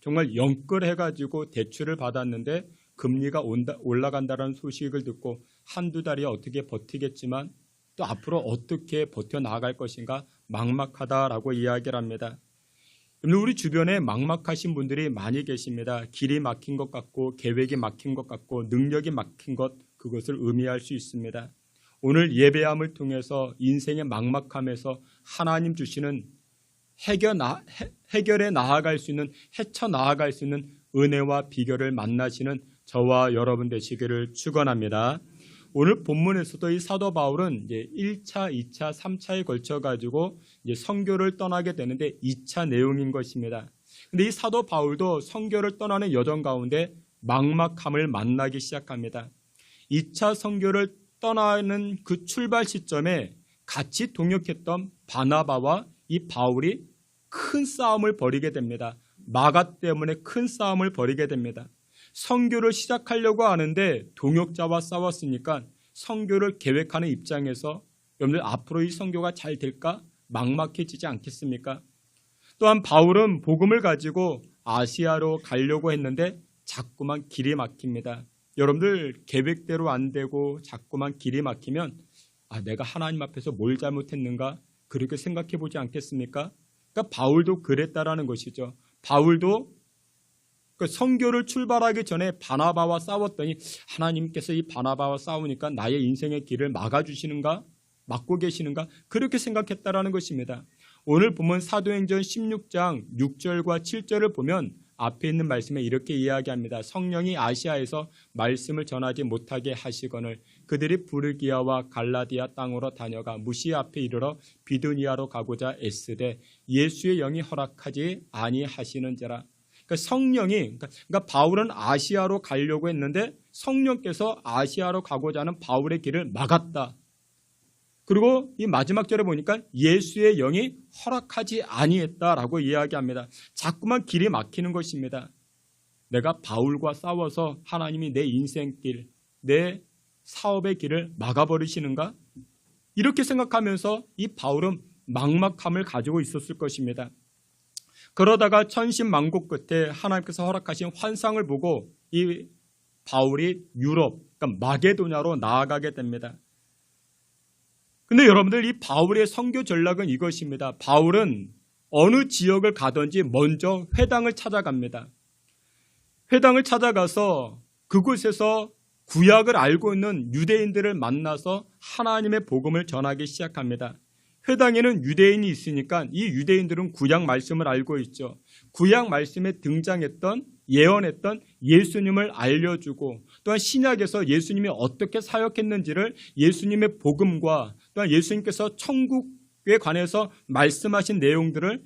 정말 영끌해가지고 대출을 받았는데 금리가 올라간다는 소식을 듣고 한두 달이 어떻게 버티겠지만 또 앞으로 어떻게 버텨나갈 것인가 막막하다라고 이야기를 합니다. 우리 주변에 막막하신 분들이 많이 계십니다. 길이 막힌 것 같고 계획이 막힌 것 같고 능력이 막힌 것, 그것을 의미할 수 있습니다. 오늘 예배함을 통해서 인생의 막막함에서 하나님 주시는 해결해 나아갈 수 있는, 헤쳐나아갈 수 있는 은혜와 비결을 만나시는 저와 여러분 되시기를 축원합니다. 오늘 본문에서도 이 사도 바울은 이제 1차, 2차, 3차에 걸쳐 가지고 이제 선교를 떠나게 되는데 2차 내용인 것입니다. 근데 이 사도 바울도 선교를 떠나는 여정 가운데 막막함을 만나기 시작합니다. 2차 선교를 떠나는 그 출발 시점에 같이 동역했던 바나바와 이 바울이 큰 싸움을 벌이게 됩니다. 마가 때문에 큰 싸움을 벌이게 됩니다. 선교를 시작하려고 하는데 동역자와 싸웠으니까 선교를 계획하는 입장에서 여러분들 앞으로 이 선교가 잘 될까? 막막해지지 않겠습니까? 또한 바울은 복음을 가지고 아시아로 가려고 했는데 자꾸만 길이 막힙니다. 여러분들 계획대로 안 되고 자꾸만 길이 막히면 내가 하나님 앞에서 뭘 잘못했는가? 그렇게 생각해 보지 않겠습니까? 그러니까 바울도 그랬다라는 것이죠. 바울도 그 선교를 출발하기 전에 바나바와 싸웠더니 하나님께서 이 바나바와 싸우니까 나의 인생의 길을 막아주시는가? 막고 계시는가? 그렇게 생각했다라는 것입니다. 오늘 보면 사도행전 16장 6절과 7절을 보면 앞에 있는 말씀에 이렇게 이야기합니다. 성령이 아시아에서 말씀을 전하지 못하게 하시거늘 그들이 부르기아와 갈라디아 땅으로 다녀가 무시아 앞에 이르러 비두니아로 가고자 애쓰되 예수의 영이 허락하지 아니하시는지라. 그러니까 성령이, 그러니까 바울은 아시아로 가려고 했는데 성령께서 아시아로 가고자 하는 바울의 길을 막았다. 그리고 이 마지막 절에 보니까 예수의 영이 허락하지 아니했다라고 이야기합니다. 자꾸만 길이 막히는 것입니다. 내가 바울과 싸워서 하나님이 내 인생길, 내 사업의 길을 막아버리시는가? 이렇게 생각하면서 이 바울은 막막함을 가지고 있었을 것입니다. 그러다가 천신만고 끝에 하나님께서 허락하신 환상을 보고 이 바울이 유럽, 그러니까 마게도냐로 나아가게 됩니다. 근데 여러분들 이 바울의 선교 전략은 이것입니다. 바울은 어느 지역을 가든지 먼저 회당을 찾아갑니다. 회당을 찾아가서 그곳에서 구약을 알고 있는 유대인들을 만나서 하나님의 복음을 전하기 시작합니다. 회당에는 유대인이 있으니까 이 유대인들은 구약 말씀을 알고 있죠. 구약 말씀에 등장했던 예언했던 예수님을 알려주고 또한 신약에서 예수님이 어떻게 사역했는지를 예수님의 복음과 또한 예수님께서 천국에 관해서 말씀하신 내용들을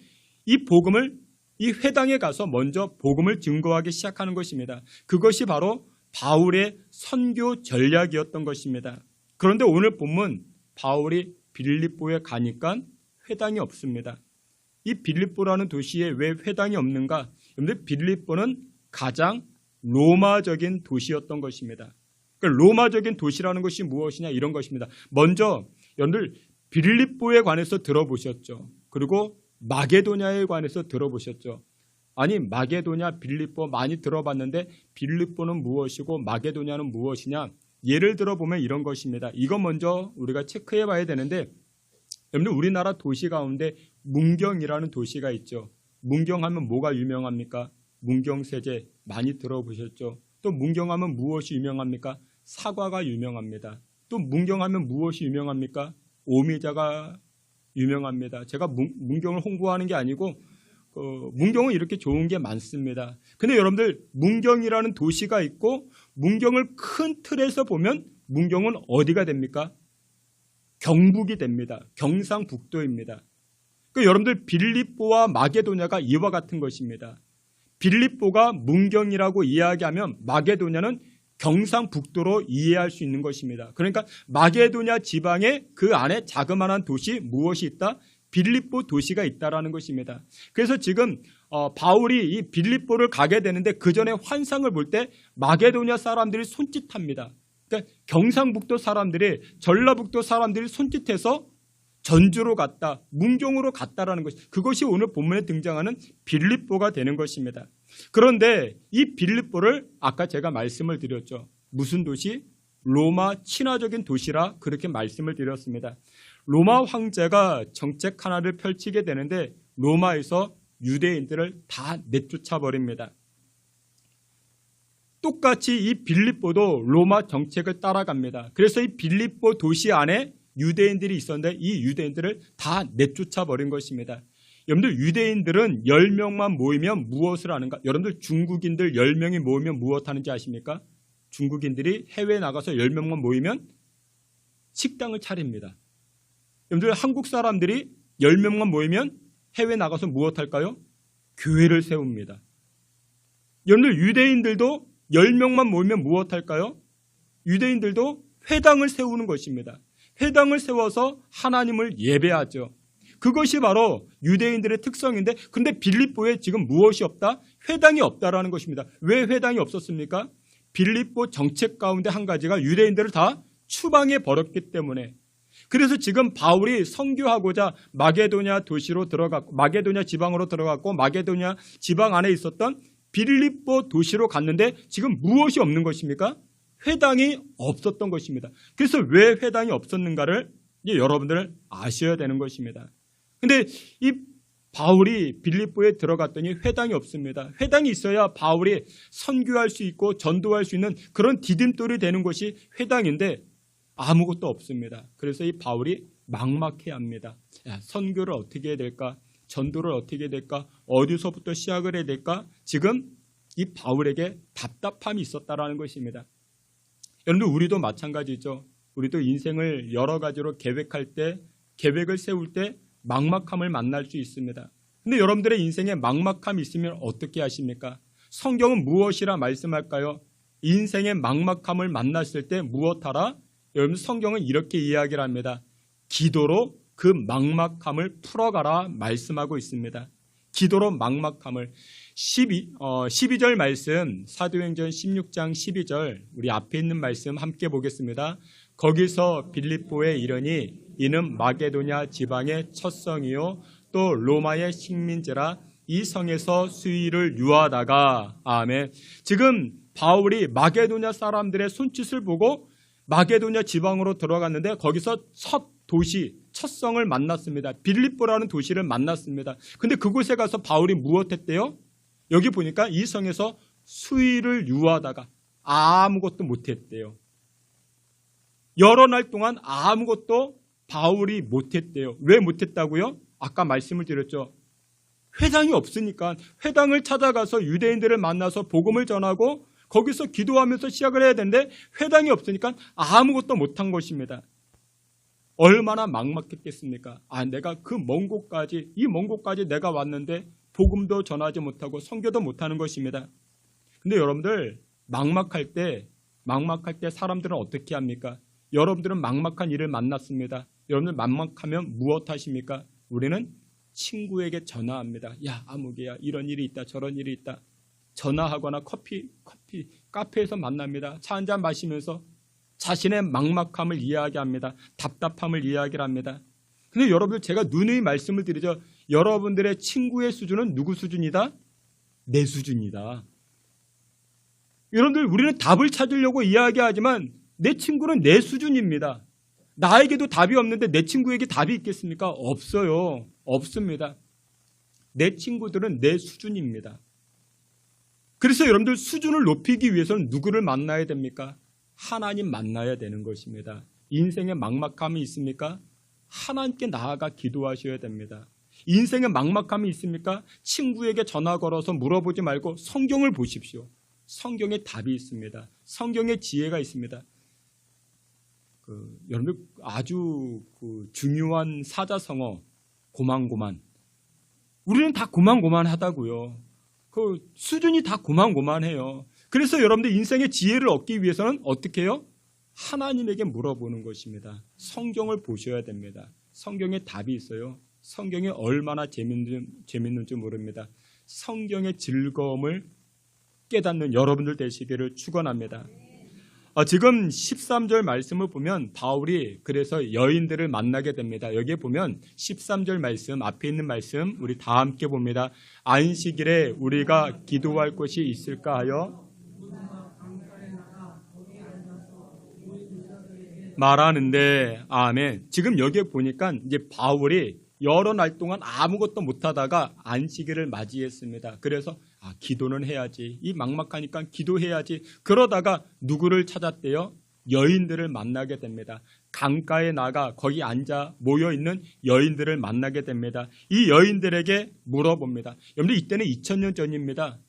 이 복음을 이 회당에 가서 먼저 복음을 증거하기 시작하는 것입니다. 그것이 바로 바울의 선교 전략이었던 것입니다. 그런데 오늘 본문 바울이 빌립보에 가니까 회당이 없습니다. 이 빌립보라는 도시에 왜 회당이 없는가? 여러분들 빌립보는 가장 로마적인 도시였던 것입니다. 그러니까 로마적인 도시라는 것이 무엇이냐 이런 것입니다. 먼저 여러분들 빌립보에 관해서 들어보셨죠. 그리고 마게도냐에 관해서 들어보셨죠. 아니 마게도냐 빌립보 많이 들어봤는데 빌립보는 무엇이고 마게도냐는 무엇이냐. 예를 들어보면 이런 것입니다. 이거 먼저 우리가 체크해 봐야 되는데 여러분들 우리나라 도시 가운데 문경이라는 도시가 있죠. 문경하면 뭐가 유명합니까? 문경세제 많이 들어보셨죠. 또 문경하면 무엇이 유명합니까? 사과가 유명합니다. 또 문경하면 무엇이 유명합니까? 오미자가 유명합니다. 제가 문경을 홍보하는 게 아니고 문경은 이렇게 좋은 게 많습니다. 근데 여러분들 문경이라는 도시가 있고 문경을 큰 틀에서 보면 문경은 어디가 됩니까? 경북이 됩니다. 경상북도입니다. 그러니까 여러분들 빌립보와 마게도냐가 이와 같은 것입니다. 빌립보가 문경이라고 이야기하면 마게도냐는 경상북도로 이해할 수 있는 것입니다. 그러니까 마게도냐 지방에 그 안에 자그마한 도시 무엇이 있다? 빌립보 도시가 있다라는 것입니다. 그래서 지금 바울이 이 빌립보를 가게 되는데 그 전에 환상을 볼 때 마게도냐 사람들이 손짓합니다. 그러니까 경상북도 사람들이 전라북도 사람들이 손짓해서 전주로 갔다, 문경으로 갔다라는 것. 그것이 오늘 본문에 등장하는 빌립보가 되는 것입니다. 그런데 이 빌립보를 아까 제가 말씀을 드렸죠. 무슨 도시? 로마 친화적인 도시라 그렇게 말씀을 드렸습니다. 로마 황제가 정책 하나를 펼치게 되는데 로마에서 유대인들을 다 내쫓아 버립니다. 똑같이 이 빌립보도 로마 정책을 따라갑니다. 그래서 이 빌립보 도시 안에 유대인들이 있었는데 이 유대인들을 다 내쫓아 버린 것입니다. 여러분들 유대인들은 10명만 모이면 무엇을 하는가? 여러분들 중국인들 10명이 모이면 무엇 하는지 아십니까? 중국인들이 해외에 나가서 10명만 모이면 식당을 차립니다. 여러분들 한국 사람들이 10명만 모이면 해외에 나가서 무엇 할까요? 교회를 세웁니다. 여러분들 유대인들도 10명만 모이면 무엇 할까요? 유대인들도 회당을 세우는 것입니다. 회당을 세워서 하나님을 예배하죠. 그것이 바로 유대인들의 특성인데 근데 빌립보에 지금 무엇이 없다? 회당이 없다라는 것입니다. 왜 회당이 없었습니까? 빌립보 정책 가운데 한 가지가 유대인들을 다 추방해 버렸기 때문에. 그래서 지금 바울이 선교하고자 마게도냐 도시로 들어갔고 마게도냐 지방으로 들어갔고 마게도냐 지방 안에 있었던 빌립보 도시로 갔는데 지금 무엇이 없는 것입니까? 회당이 없었던 것입니다. 그래서 왜 회당이 없었는가를 이제 여러분들 아셔야 되는 것입니다. 근데 이 바울이 빌립보에 들어갔더니 회당이 없습니다. 회당이 있어야 바울이 선교할 수 있고 전도할 수 있는 그런 디딤돌이 되는 것이 회당인데 아무것도 없습니다. 그래서 이 바울이 막막해합니다. 선교를 어떻게 해야 될까? 전도를 어떻게 해야 될까? 어디서부터 시작을 해야 될까? 지금 이 바울에게 답답함이 있었다라는 것입니다. 여러분들 우리도 마찬가지죠. 우리도 인생을 여러 가지로 계획할 때, 계획을 세울 때 막막함을 만날 수 있습니다. 근데 여러분들의 인생에 막막함이 있으면 어떻게 하십니까? 성경은 무엇이라 말씀할까요? 인생의 막막함을 만났을 때 무엇하라? 여러분 성경은 이렇게 이야기를 합니다. 기도로 그 막막함을 풀어가라 말씀하고 있습니다. 기도로 막막함을 12절 말씀 사도행전 16장 12절 우리 앞에 있는 말씀 함께 보겠습니다. 거기서 빌립보에 이르니 이는 마게도냐 지방의 첫 성이요 또 로마의 식민지라 이 성에서 수의를 유하다가 아멘. 지금 바울이 마게도냐 사람들의 손짓을 보고 마게도냐 지방으로 들어갔는데 거기서 첫 도시, 첫 성을 만났습니다. 빌립보라는 도시를 만났습니다. 근데 그곳에 가서 바울이 무엇했대요? 여기 보니까 이 성에서 수의를 유하다가 아무것도 못했대요. 여러 날 동안 아무것도 바울이 못했대요. 왜 못했다고요? 아까 말씀을 드렸죠. 회당이 없으니까 회당을 찾아가서 유대인들을 만나서 복음을 전하고 거기서 기도하면서 시작을 해야 되는데 회당이 없으니까 아무것도 못한 것입니다. 얼마나 막막했겠습니까? 내가 그 먼 곳까지, 이 먼 곳까지 내가 왔는데 복음도 전하지 못하고 선교도 못하는 것입니다. 근데 여러분들 막막할 때 사람들은 어떻게 합니까? 여러분들은 막막한 일을 만났습니다. 여러분들 막막하면 무엇 하십니까? 우리는 친구에게 전화합니다. 야, 아무개야, 이런 일이 있다, 저런 일이 있다. 전화하거나 카페에서 만납니다. 차 한잔 마시면서 자신의 막막함을 이야기합니다. 답답함을 이야기를 합니다. 근데 여러분들 제가 누누이 말씀을 드리죠. 여러분들의 친구의 수준은 누구 수준이다? 내 수준이다. 여러분들 우리는 답을 찾으려고 이야기하지만 내 친구는 내 수준입니다. 나에게도 답이 없는데 내 친구에게 답이 있겠습니까? 없어요. 없습니다. 내 친구들은 내 수준입니다. 그래서 여러분들 수준을 높이기 위해서는 누구를 만나야 됩니까? 하나님 만나야 되는 것입니다. 인생에 막막함이 있습니까? 하나님께 나아가 기도하셔야 됩니다. 인생에 막막함이 있습니까? 친구에게 전화 걸어서 물어보지 말고 성경을 보십시오. 성경에 답이 있습니다. 성경에 지혜가 있습니다. 여러분들 아주 중요한 사자성어 고만고만. 우리는 다 고만고만하다고요. 그 수준이 다 고만고만해요. 그래서 여러분들 인생의 지혜를 얻기 위해서는 어떻게 해요? 하나님에게 물어보는 것입니다. 성경을 보셔야 됩니다. 성경에 답이 있어요. 성경이 얼마나 재밌는지 모릅니다. 성경의 즐거움을 깨닫는 여러분들 되시기를 축원합니다. 지금 13절 말씀을 보면 바울이 그래서 여인들을 만나게 됩니다. 여기에 보면 13절 말씀, 앞에 있는 말씀 우리 다 함께 봅니다. 안식일에 우리가 기도할 곳이 있을까 하여 말하는데, 아멘. 지금 여기에 보니까 이제 바울이 여러 날 동안 아무것도 못하다가 안식일을 맞이했습니다. 그래서 기도는 해야지. 이 막막하니까 기도해야지. 그러다가 누구를 찾았대요? 여인들을 만나게 됩니다. 강가에 나가 거기 앉아 모여있는 여인들을 만나게 됩니다. 이 여인들에게 물어봅니다. 여러분들 이때는 2000년 전입니다.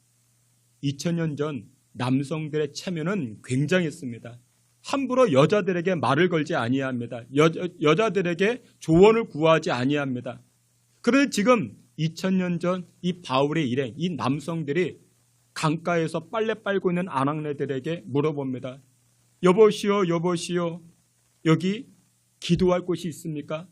2000년 전 남성들의 체면은 굉장했습니다. 함부로 여자들에게 말을 걸지 아니합니다. 여자들에게 조언을 구하지 아니합니다. 그런데 지금 2000년 전 이 바울의 일행, 이 남성들이 강가에서 빨래 빨고 있는 아낙네들에게 물어봅니다. 여보시오, 여기 기도할 곳이 있습니까?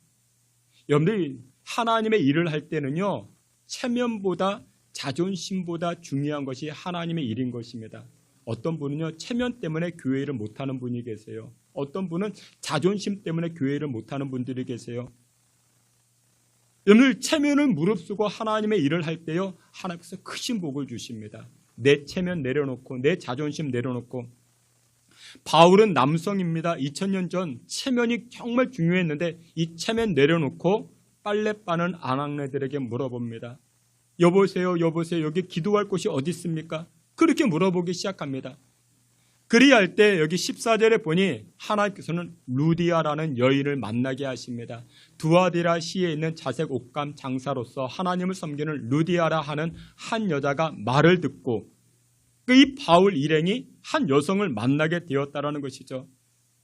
여러분들 하나님의 일을 할 때는요, 체면보다 자존심보다 중요한 것이 하나님의 일인 것입니다. 어떤 분은요, 체면 때문에 교회를 못하는 분이 계세요. 어떤 분은 자존심 때문에 교회를 못하는 분들이 계세요. 여러분들 체면을 무릅쓰고 하나님의 일을 할 때요, 하나님께서 크신 복을 주십니다. 내 체면 내려놓고 내 자존심 내려놓고. 바울은 남성입니다. 2000년 전 체면이 정말 중요했는데 이 체면 내려놓고 빨래 빠는 아낙네들에게 물어봅니다. 여보세요, 여기 기도할 곳이 어디 있습니까? 그렇게 물어보기 시작합니다. 그리할 때 여기 14절에 보니 하나님께서는 루디아라는 여인을 만나게 하십니다. 두아디라 시에 있는 자색 옷감 장사로서 하나님을 섬기는 루디아라 하는 한 여자가 말을 듣고 이 바울 일행이 한 여성을 만나게 되었다는 것이죠.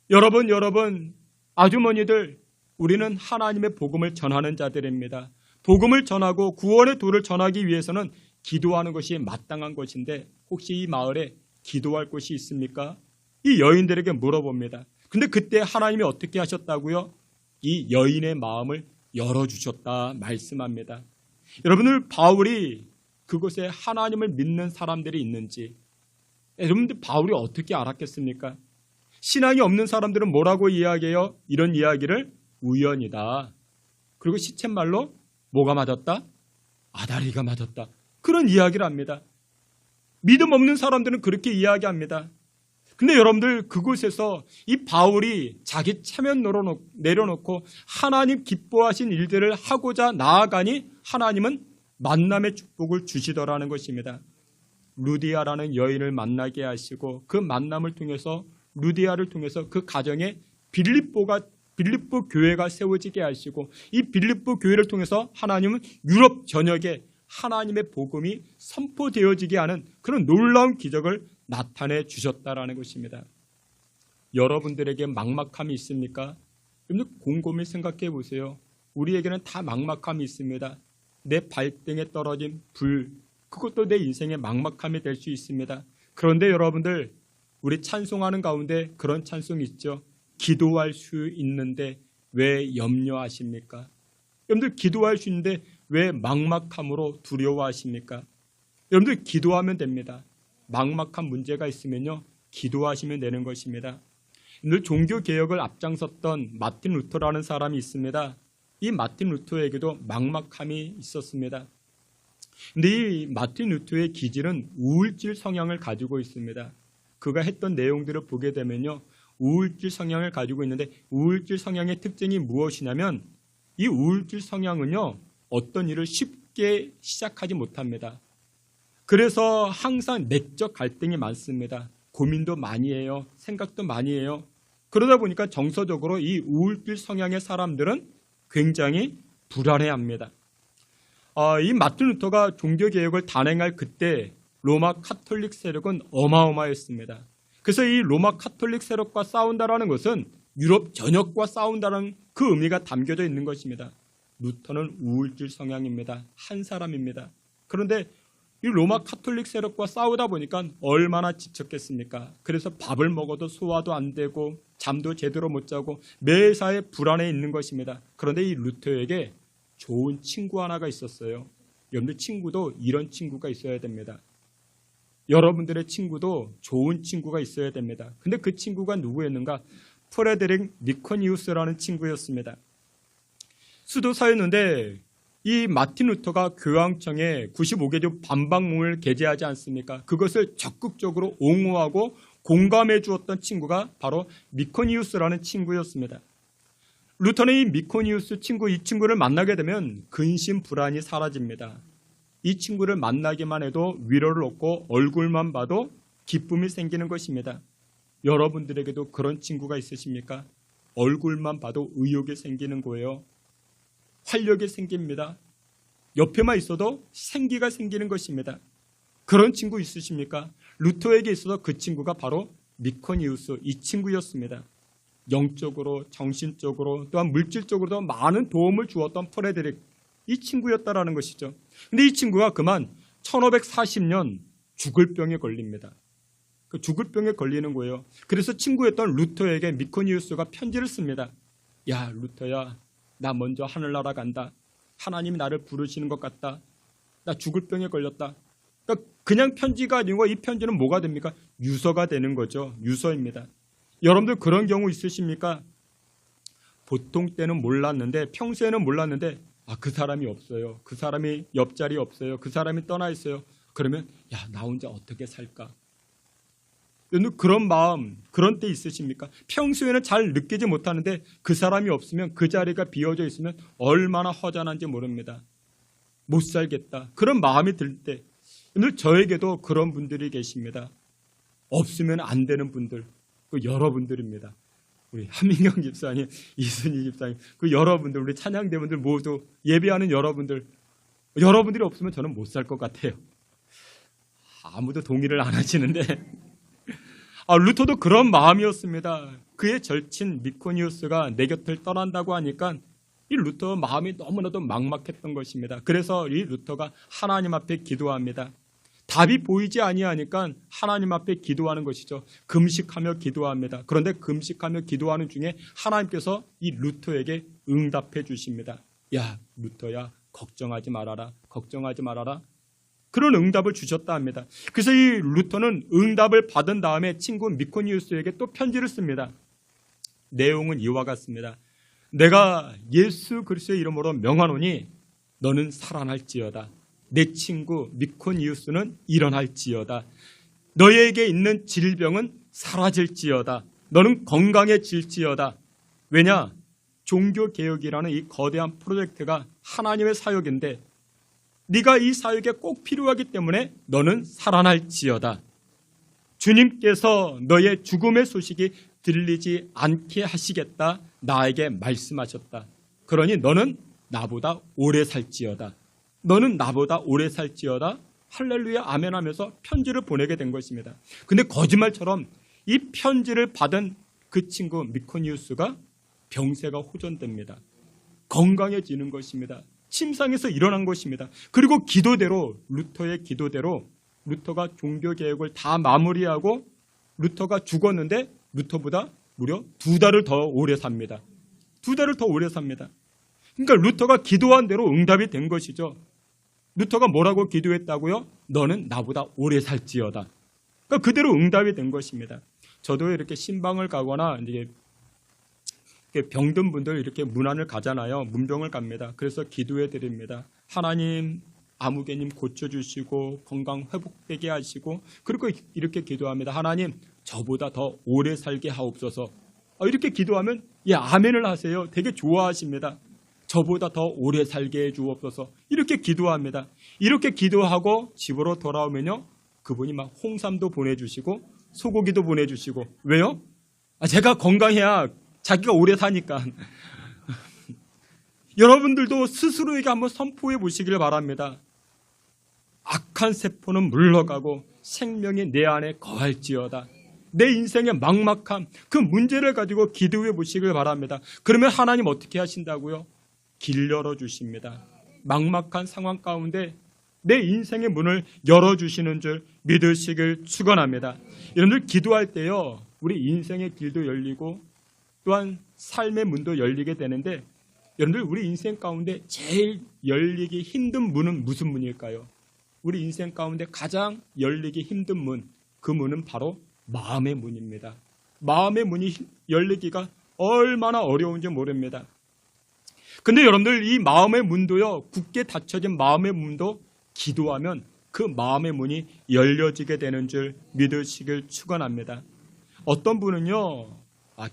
여러분, 아주머니들, 우리는 하나님의 복음을 전하는 자들입니다. 복음을 전하고 구원의 도를 전하기 위해서는 기도하는 것이 마땅한 것인데 혹시 이 마을에 기도할 곳이 있습니까? 이 여인들에게 물어봅니다. 근데 그때 하나님이 어떻게 하셨다고요? 이 여인의 마음을 열어주셨다 말씀합니다. 여러분들 바울이 그곳에 하나님을 믿는 사람들이 있는지 여러분들 바울이 어떻게 알았겠습니까? 신앙이 없는 사람들은 뭐라고 이야기해요? 이런 이야기를 우연이다. 그리고 시쳇말로 뭐가 맞았다? 아다리가 맞았다. 그런 이야기를 합니다. 믿음 없는 사람들은 그렇게 이야기합니다. 근데 여러분들 그곳에서 이 바울이 자기 체면 내려놓고 하나님 기뻐하신 일들을 하고자 나아가니 하나님은 만남의 축복을 주시더라는 것입니다. 루디아라는 여인을 만나게 하시고 그 만남을 통해서 루디아를 통해서 그 가정에 빌립보 교회가 세워지게 하시고 이 빌립보 교회를 통해서 하나님은 유럽 전역에 하나님의 복음이 선포되어지게 하는 그런 놀라운 기적을 나타내 주셨다라는 것입니다. 여러분들에게 막막함이 있습니까? 여러분 곰곰이 생각해 보세요. 우리에게는 다 막막함이 있습니다. 내 발등에 떨어진 불, 그것도 내 인생의 막막함이 될 수 있습니다. 그런데 여러분들, 우리 찬송하는 가운데 그런 찬송이 있죠. 기도할 수 있는데 왜 염려하십니까? 여러분들 기도할 수 있는데 왜 막막함으로 두려워하십니까? 여러분들 기도하면 됩니다. 막막한 문제가 있으면요, 기도하시면 되는 것입니다. 늘 종교개혁을 앞장섰던 마틴 루터라는 사람이 있습니다. 이 마틴 루터에게도 막막함이 있었습니다. 근데 이 마틴 루터의 기질은 우울질 성향을 가지고 있습니다. 그가 했던 내용들을 보게 되면요, 우울질 성향을 가지고 있는데 우울질 성향의 특징이 무엇이냐면 이 우울질 성향은요, 어떤 일을 쉽게 시작하지 못합니다. 그래서 항상 내적 갈등이 많습니다. 고민도 많이 해요. 생각도 많이 해요. 그러다 보니까 정서적으로 이 우울질 성향의 사람들은 굉장히 불안해합니다. 이 마틴 루터가 종교개혁을 단행할 그때 로마 카톨릭 세력은 어마어마했습니다. 그래서 이 로마 카톨릭 세력과 싸운다라는 것은 유럽 전역과 싸운다는 그 의미가 담겨져 있는 것입니다. 루터는 우울질 성향입니다. 한 사람입니다. 그런데 이 로마 카톨릭 세력과 싸우다 보니까 얼마나 지쳤겠습니까? 그래서 밥을 먹어도 소화도 안 되고 잠도 제대로 못 자고 매사에 불안해 있는 것입니다. 그런데 이 루터에게 좋은 친구 하나가 있었어요. 여러분들 친구도 이런 친구가 있어야 됩니다. 여러분들의 친구도 좋은 친구가 있어야 됩니다. 근데 그 친구가 누구였는가? 프레데릭 니코니우스라는 친구였습니다. 수도사였는데 이 마틴 루터가 교황청에 95개조 반박문을 게재하지 않습니까? 그것을 적극적으로 옹호하고 공감해 주었던 친구가 바로 니코니우스라는 친구였습니다. 루터는 이 니코니우스 친구, 이 친구를 만나게 되면 근심 불안이 사라집니다. 이 친구를 만나기만 해도 위로를 얻고 얼굴만 봐도 기쁨이 생기는 것입니다. 여러분들에게도 그런 친구가 있으십니까? 얼굴만 봐도 의욕이 생기는 거예요. 활력이 생깁니다. 옆에만 있어도 생기가 생기는 것입니다. 그런 친구 있으십니까? 루터에게 있어서 그 친구가 바로 니코니우스, 이 친구였습니다. 영적으로, 정신적으로, 또한 물질적으로도 많은 도움을 주었던 프레데릭, 이 친구였다라는 것이죠. 근데 이 친구가 그만 1540년 죽을 병에 걸립니다. 그 죽을 병에 걸리는 거예요. 그래서 친구였던 루터에게 니코니우스가 편지를 씁니다. 야, 루터야, 나 먼저 하늘나라 간다. 하나님이 나를 부르시는 것 같다. 나 죽을 병에 걸렸다. 그러니까 그냥 편지가 아니고 이 편지는 뭐가 됩니까? 유서가 되는 거죠. 유서입니다. 여러분들 그런 경우 있으십니까? 보통 때는 몰랐는데, 평소에는 몰랐는데 그 사람이 없어요. 그 사람이 옆자리에 없어요. 그 사람이 떠나 있어요. 그러면 야, 나 혼자 어떻게 살까? 그런 마음, 그런 때 있으십니까? 평소에는 잘 느끼지 못하는데 그 사람이 없으면, 그 자리가 비어져 있으면 얼마나 허전한지 모릅니다. 못 살겠다. 그런 마음이 들 때, 오늘 저에게도 그런 분들이 계십니다. 없으면 안 되는 분들, 그 여러분들입니다. 우리 한민경 집사님, 이순희 집사님, 그 여러분들, 우리 찬양대분들 모두 예배하는 여러분들이 없으면 저는 못 살 것 같아요. 아무도 동의를 안 하시는데 루터도 그런 마음이었습니다. 그의 절친 니코니우스가 내 곁을 떠난다고 하니까 이 루터 마음이 너무나도 막막했던 것입니다. 그래서 이 루터가 하나님 앞에 기도합니다. 답이 보이지 아니하니까 하나님 앞에 기도하는 것이죠. 금식하며 기도합니다. 그런데 금식하며 기도하는 중에 하나님께서 이 루터에게 응답해 주십니다. 야, 루터야, 걱정하지 말아라. 걱정하지 말아라. 그런 응답을 주셨다 합니다. 그래서 이 루터는 응답을 받은 다음에 친구 니코니우스에게 또 편지를 씁니다. 내용은 이와 같습니다. 내가 예수 그리스도의 이름으로 명하노니 너는 살아날지어다. 내 친구 니코니우스는 일어날지어다. 너에게 있는 질병은 사라질지어다. 너는 건강해질지어다. 왜냐? 종교개혁이라는 이 거대한 프로젝트가 하나님의 사역인데 네가 이 사역에 꼭 필요하기 때문에 너는 살아날지어다. 주님께서 너의 죽음의 소식이 들리지 않게 하시겠다 나에게 말씀하셨다. 그러니 너는 나보다 오래 살지어다. 너는 나보다 오래 살지어다. 할렐루야 아멘 하면서 편지를 보내게 된 것입니다. 근데 거짓말처럼 이 편지를 받은 그 친구 미코니우스가 병세가 호전됩니다. 건강해지는 것입니다. 침상에서 일어난 것입니다. 그리고 기도대로, 루터의 기도대로 루터가 종교개혁을 다 마무리하고 루터가 죽었는데 루터보다 무려 2달을 더 오래 삽니다. 2달을 더 오래 삽니다. 그러니까 루터가 기도한 대로 응답이 된 것이죠. 루터가 뭐라고 기도했다고요? 너는 나보다 오래 살지어다. 그러니까 그대로 응답이 된 것입니다. 저도 이렇게 신방을 가거나 이제 병든 분들 이렇게 문안을 가잖아요. 문병을 갑니다. 그래서 기도해 드립니다. 하나님 아무개님 고쳐주시고 건강 회복되게 하시고 그리고 이렇게 기도합니다. 하나님 저보다 더 오래 살게 하옵소서. 이렇게 기도하면 아멘을 하세요. 되게 좋아하십니다. 저보다 더 오래 살게 해주옵소서. 이렇게 기도합니다. 이렇게 기도하고 집으로 돌아오면요. 그분이 막 홍삼도 보내주시고 소고기도 보내주시고. 왜요? 제가 건강해야 자기가 오래 사니까. 여러분들도 스스로에게 한번 선포해 보시길 바랍니다. 악한 세포는 물러가고 생명이 내 안에 거할지어다. 내 인생의 막막함, 그 문제를 가지고 기도해 보시길 바랍니다. 그러면 하나님 어떻게 하신다고요? 길 열어주십니다. 막막한 상황 가운데 내 인생의 문을 열어주시는 줄 믿으시길 축원합니다. 여러분들 기도할 때요, 우리 인생의 길도 열리고 또한 삶의 문도 열리게 되는데 여러분들 우리 인생 가운데 제일 열리기 힘든 문은 무슨 문일까요? 우리 인생 가운데 가장 열리기 힘든 문, 그 문은 바로 마음의 문입니다. 마음의 문이 열리기가 얼마나 어려운지 모릅니다. 근데 여러분들 이 마음의 문도요, 굳게 닫혀진 마음의 문도 기도하면 그 마음의 문이 열려지게 되는 줄 믿으시길 축원합니다. 어떤 분은요,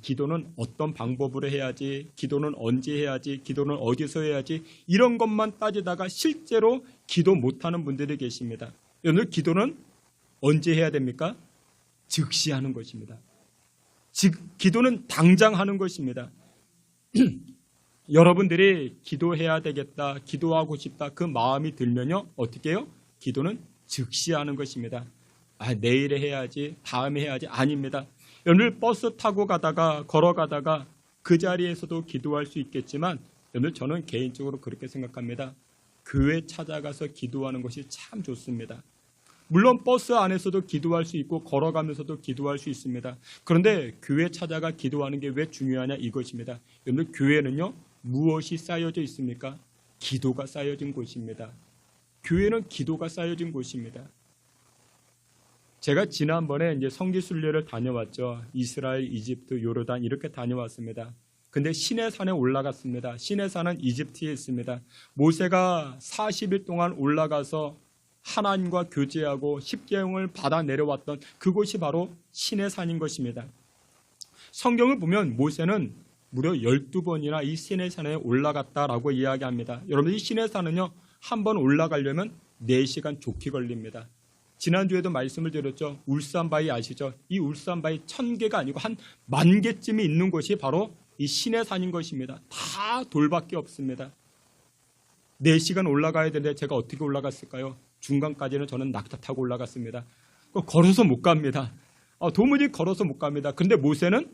기도는 어떤 방법으로 해야지, 기도는 언제 해야지, 기도는 어디서 해야지 이런 것만 따지다가 실제로 기도 못하는 분들이 계십니다. 여러분 기도는 언제 해야 됩니까? 즉시 하는 것입니다. 기도는 당장 하는 것입니다. 여러분들이 기도해야 되겠다, 기도하고 싶다 그 마음이 들면요 어떻게 해요? 기도는 즉시 하는 것입니다. 내일에 해야지, 다음에 해야지 아닙니다. 여러분들 버스 타고 가다가 걸어가다가 그 자리에서도 기도할 수 있겠지만 여러분들 저는 개인적으로 그렇게 생각합니다. 교회 찾아가서 기도하는 것이 참 좋습니다. 물론 버스 안에서도 기도할 수 있고 걸어가면서도 기도할 수 있습니다. 그런데 교회 찾아가 기도하는 게 왜 중요하냐 이것입니다. 여러분들 교회는요 무엇이 쌓여져 있습니까? 기도가 쌓여진 곳입니다. 교회는 기도가 쌓여진 곳입니다. 제가 지난번에 이제 성지순례를 다녀왔죠. 이스라엘, 이집트, 요르단 이렇게 다녀왔습니다. 근데 시내산에 올라갔습니다. 시내산은 이집트에 있습니다. 모세가 40일 동안 올라가서 하나님과 교제하고 십계명을 받아 내려왔던 그곳이 바로 시내산인 것입니다. 성경을 보면 모세는 무려 12번이나 이 시내산에 올라갔다라고 이야기합니다. 여러분 이 시내산은요 한 번 올라가려면 4시간 좋게 걸립니다. 지난주에도 말씀을 드렸죠. 울산바위 아시죠? 이 울산바위 1000개가 아니고 한 10,000개쯤이 있는 곳이 바로 이 시내산인 것입니다. 다 돌밖에 없습니다. 4시간 올라가야 되는데 제가 어떻게 올라갔을까요? 중간까지는 저는 낙타 타고 올라갔습니다. 걸어서 못 갑니다. 도무지 걸어서 못 갑니다. 근데 모세는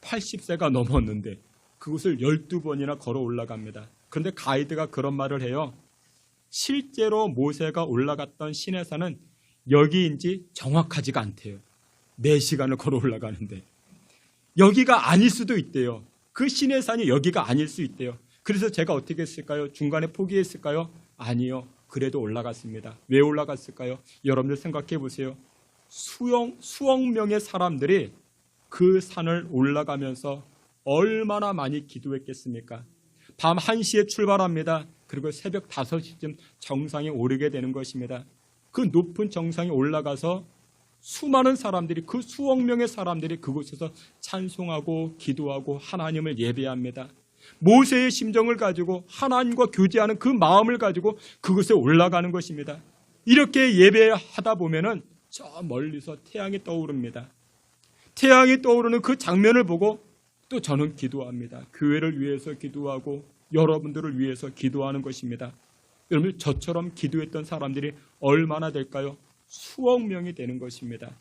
80세가 넘었는데 그곳을 12번이나 걸어 올라갑니다. 그런데 가이드가 그런 말을 해요. 실제로 모세가 올라갔던 시내산은 여기인지 정확하지가 않대요. 4시간을 걸어 올라가는데 여기가 아닐 수도 있대요. 그 시내산이 여기가 아닐 수 있대요. 그래서 제가 어떻게 했을까요? 중간에 포기했을까요? 아니요. 그래도 올라갔습니다. 왜 올라갔을까요? 여러분들 생각해 보세요. 수억 명의 사람들이 그 산을 올라가면서 얼마나 많이 기도했겠습니까? 밤 1시에 출발합니다. 그리고 새벽 5시쯤 정상에 오르게 되는 것입니다. 그 높은 정상에 올라가서 수많은 사람들이, 그 수억 명의 사람들이 그곳에서 찬송하고 기도하고 하나님을 예배합니다. 모세의 심정을 가지고 하나님과 교제하는 그 마음을 가지고 그곳에 올라가는 것입니다. 이렇게 예배하다 보면은 저 멀리서 태양이 떠오릅니다. 태양이 떠오르는 그 장면을 보고 또 저는 기도합니다. 교회를 위해서 기도하고 여러분들을 위해서 기도하는 것입니다. 여러분, 저처럼 기도했던 사람들이 얼마나 될까요? 수억 명이 되는 것입니다.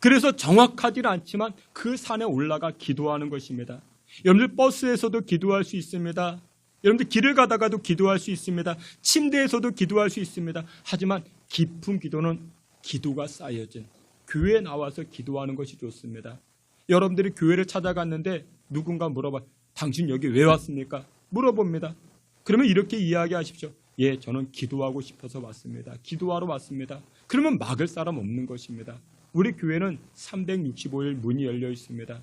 그래서 정확하지는 않지만 그 산에 올라가 기도하는 것입니다. 여러분들 버스에서도 기도할 수 있습니다. 여러분들 길을 가다가도 기도할 수 있습니다. 침대에서도 기도할 수 있습니다. 하지만 깊은 기도는 기도가 쌓여진 교회에 나와서 기도하는 것이 좋습니다. 여러분들이 교회를 찾아갔는데 누군가 물어봐, 당신 여기 왜 왔습니까? 물어봅니다. 그러면 이렇게 이야기하십시오. 예, 저는 기도하고 싶어서 왔습니다. 기도하러 왔습니다. 그러면 막을 사람 없는 것입니다. 우리 교회는 365일 문이 열려 있습니다.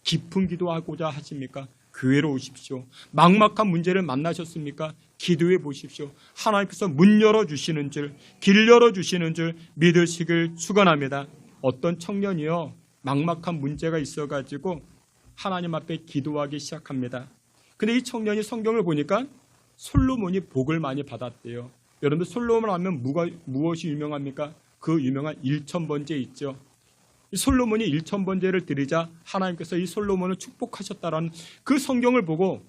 깊은 기도하고자 하십니까? 교회로 오십시오. 막막한 문제를 만나셨습니까? 기도해 보십시오. 하나님께서 문 열어주시는 줄, 길 열어주시는 줄 믿으시길 축원합니다. 어떤 청년이요, 막막한 문제가 있어가지고 하나님 앞에 기도하기 시작합니다. 근데 이 청년이 성경을 보니까 솔로몬이 복을 많이 받았대요. 여러분들 솔로몬 하면 무엇이 유명합니까? 그 유명한 1000번제 있죠. 이 솔로몬이 1000번제를 드리자 하나님께서 이 솔로몬을 축복하셨다라는 그 성경을 보고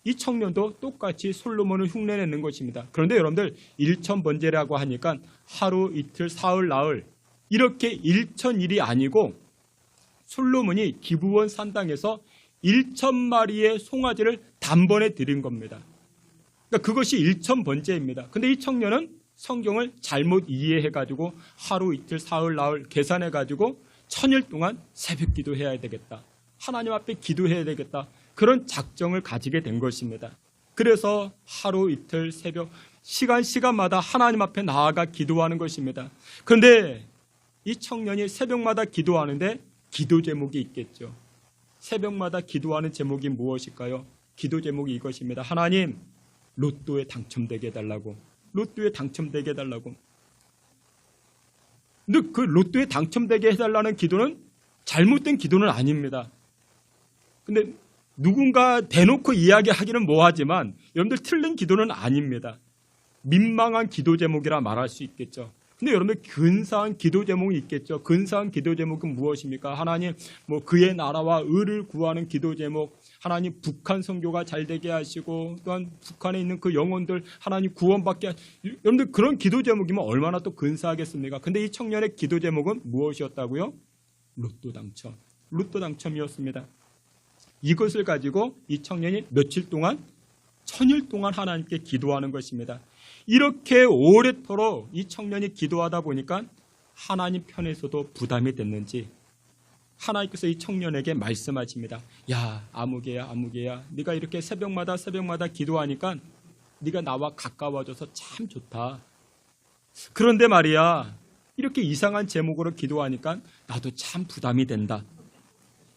이 청년도 똑같이 솔로몬을 흉내내는 것입니다. 그런데 여러분들 1000번제라고 하니까 하루, 이틀, 사흘, 나흘 이렇게 1000일이 아니고 솔로몬이 기브온 산당에서 1000마리의 송아지를 단번에 드린 겁니다. 그러니까 그것이 1000번제입니다. 근데 이 청년은 성경을 잘못 이해해가지고 하루, 이틀, 사흘, 나흘 계산해가지고 1000일 동안 새벽 기도해야 되겠다. 하나님 앞에 기도해야 되겠다. 그런 작정을 가지게 된 것입니다. 그래서 하루, 이틀, 새벽, 시간마다 하나님 앞에 나아가 기도하는 것입니다. 그런데 이 청년이 새벽마다 기도하는데 기도 제목이 있겠죠. 새벽마다 기도하는 제목이 무엇일까요? 기도 제목이 이것입니다. 하나님, 로또에 당첨되게 해달라고. 로또에 당첨되게 해달라고. 근데 그 로또에 당첨되게 해달라는 기도는 잘못된 기도는 아닙니다. 근데 누군가 대놓고 이야기하기는 뭐하지만 여러분들 틀린 기도는 아닙니다. 민망한 기도 제목이라 말할 수 있겠죠. 근데 여러분들 근사한 기도 제목이 있겠죠. 근사한 기도 제목은 무엇입니까? 하나님, 그의 나라와 의를 구하는 기도 제목, 하나님 북한 선교가 잘 되게 하시고 또한 북한에 있는 그 영혼들 하나님 구원받게 여러분들 그런 기도 제목이면 얼마나 또 근사하겠습니까? 근데 이 청년의 기도 제목은 무엇이었다고요? 로또 당첨. 로또 당첨이었습니다. 이것을 가지고 이 청년이 며칠 동안 1000일 동안 하나님께 기도하는 것입니다. 이렇게 오래도록 이 청년이 기도하다 보니까 하나님 편에서도 부담이 됐는지 하나님께서 이 청년에게 말씀하십니다. 야, 아무개야, 네가 이렇게 새벽마다 기도하니까 네가 나와 가까워져서 참 좋다. 그런데 말이야, 이렇게 이상한 제목으로 기도하니까 나도 참 부담이 된다.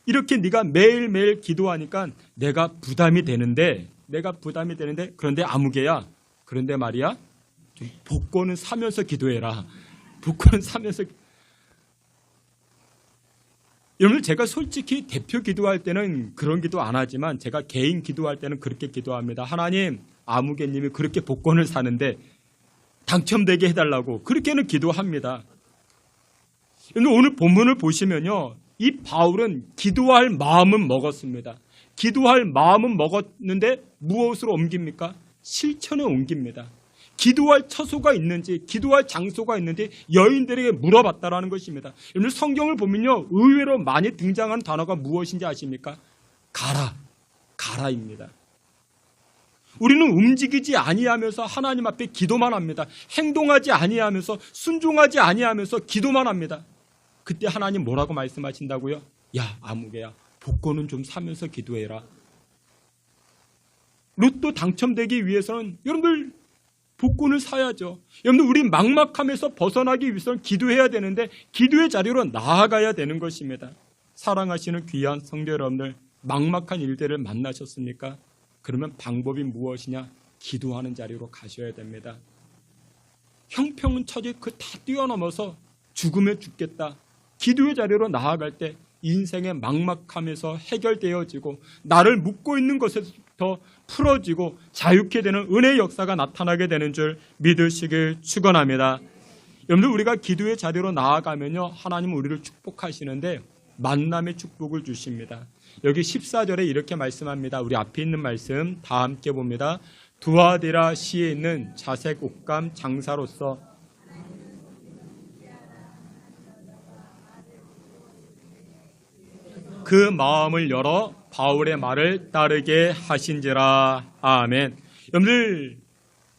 이렇게 네가 매일매일 기도하니까 내가 부담이 되는데 그런데 아무개야, 그런데 말이야, 좀 복권은 사면서 기도해라. 복권은 사면서. 여러분, 제가 솔직히 대표 기도할 때는 그런 기도 안 하지만 제가 개인 기도할 때는 그렇게 기도합니다. 하나님, 아무개님이 그렇게 복권을 사는데 당첨되게 해달라고 그렇게는 기도합니다. 오늘 본문을 보시면요, 이 바울은 기도할 마음은 먹었습니다. 기도할 마음은 먹었는데 무엇으로 옮깁니까? 실천에 옮깁니다. 기도할 처소가 있는지, 기도할 장소가 있는지 여인들에게 물어봤다라는 것입니다. 여러분, 성경을 보면요, 의외로 많이 등장하는 단어가 무엇인지 아십니까? 가라입니다. 우리는 움직이지 아니하면서 하나님 앞에 기도만 합니다. 행동하지 아니하면서, 순종하지 아니하면서 기도만 합니다. 그때 하나님 뭐라고 말씀하신다고요? 야, 아무개야, 복권은 좀 사면서 기도해라. 로또 당첨되기 위해서는 여러분들 복권을 사야죠. 여러분들 우리 막막함에서 벗어나기 위해서는 기도해야 되는데 기도의 자리로 나아가야 되는 것입니다. 사랑하시는 귀한 성도 여러분들, 막막한 일들을 만나셨습니까? 그러면 방법이 무엇이냐? 기도하는 자리로 가셔야 됩니다. 형편처지 그 다 뛰어넘어서 죽으면 죽겠다. 기도의 자리로 나아갈 때 인생의 막막함에서 해결되어지고 나를 묶고 있는 것에서부터 풀어지고 자유케 되는 은혜의 역사가 나타나게 되는 줄 믿으시길 축원합니다. 여러분들 우리가 기도의 자리로 나아가면요 하나님은 우리를 축복하시는데 만남의 축복을 주십니다. 여기 14절에 이렇게 말씀합니다. 우리 앞에 있는 말씀 다 함께 봅니다. 두아디라 시에 있는 자색 옥감 장사로서 그 마음을 열어 바울의 말을 따르게 하신지라. 아멘. 여러분들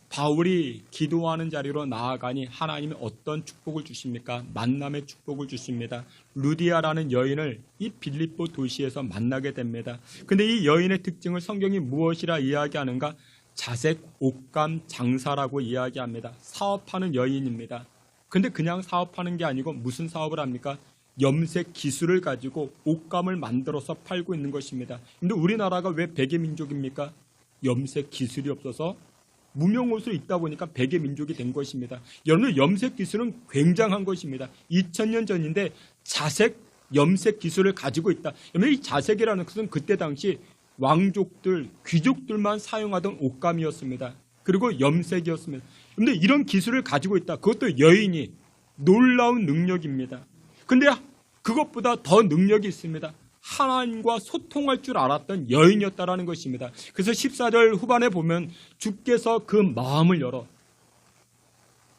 바울이 기도하는 자리로 나아가니 하나님이 어떤 축복을 주십니까? 만남의 축복을 주십니다. 루디아라는 여인을 이 빌립보 도시에서 만나게 됩니다. 근데 이 여인의 특징을 성경이 무엇이라 이야기하는가? 자색 옥감 장사라고 이야기합니다. 사업하는 여인입니다. 근데 그냥 사업하는 게 아니고 무슨 사업을 합니까? 염색 기술을 가지고 옷감을 만들어서 팔고 있는 것입니다. 근데 우리나라가 왜 백의 민족입니까? 염색 기술이 없어서 무명옷으로 입다 보니까 백의 민족이 된 것입니다. 여러분 염색 기술은 굉장한 것입니다. 2000년 전인데 자색 염색 기술을 가지고 있다. 여러분 이 자색이라는 것은 그때 당시 왕족들, 귀족들만 사용하던 옷감이었습니다. 그리고 염색이었습니다. 그런데 이런 기술을 가지고 있다. 그것도 여인이 놀라운 능력입니다. 근데 그것보다 더 능력이 있습니다. 하나님과 소통할 줄 알았던 여인이었다라는 것입니다. 그래서 14절 후반에 보면 주께서 그 마음을 열어.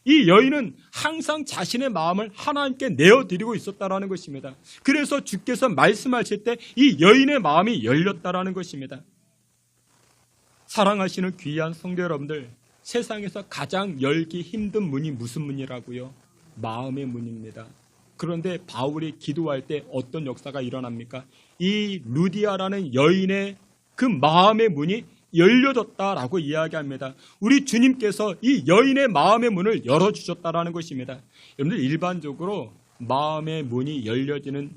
이 여인은 항상 자신의 마음을 하나님께 내어드리고 있었다라는 것입니다. 그래서 주께서 말씀하실 때 이 여인의 마음이 열렸다라는 것입니다. 사랑하시는 귀한 성도 여러분들, 세상에서 가장 열기 힘든 문이 무슨 문이라고요? 마음의 문입니다. 그런데 바울이 기도할 때 어떤 역사가 일어납니까? 이 루디아라는 여인의 그 마음의 문이 열려졌다라고 이야기합니다. 우리 주님께서 이 여인의 마음의 문을 열어주셨다라는 것입니다. 여러분들 일반적으로 마음의 문이 열려지는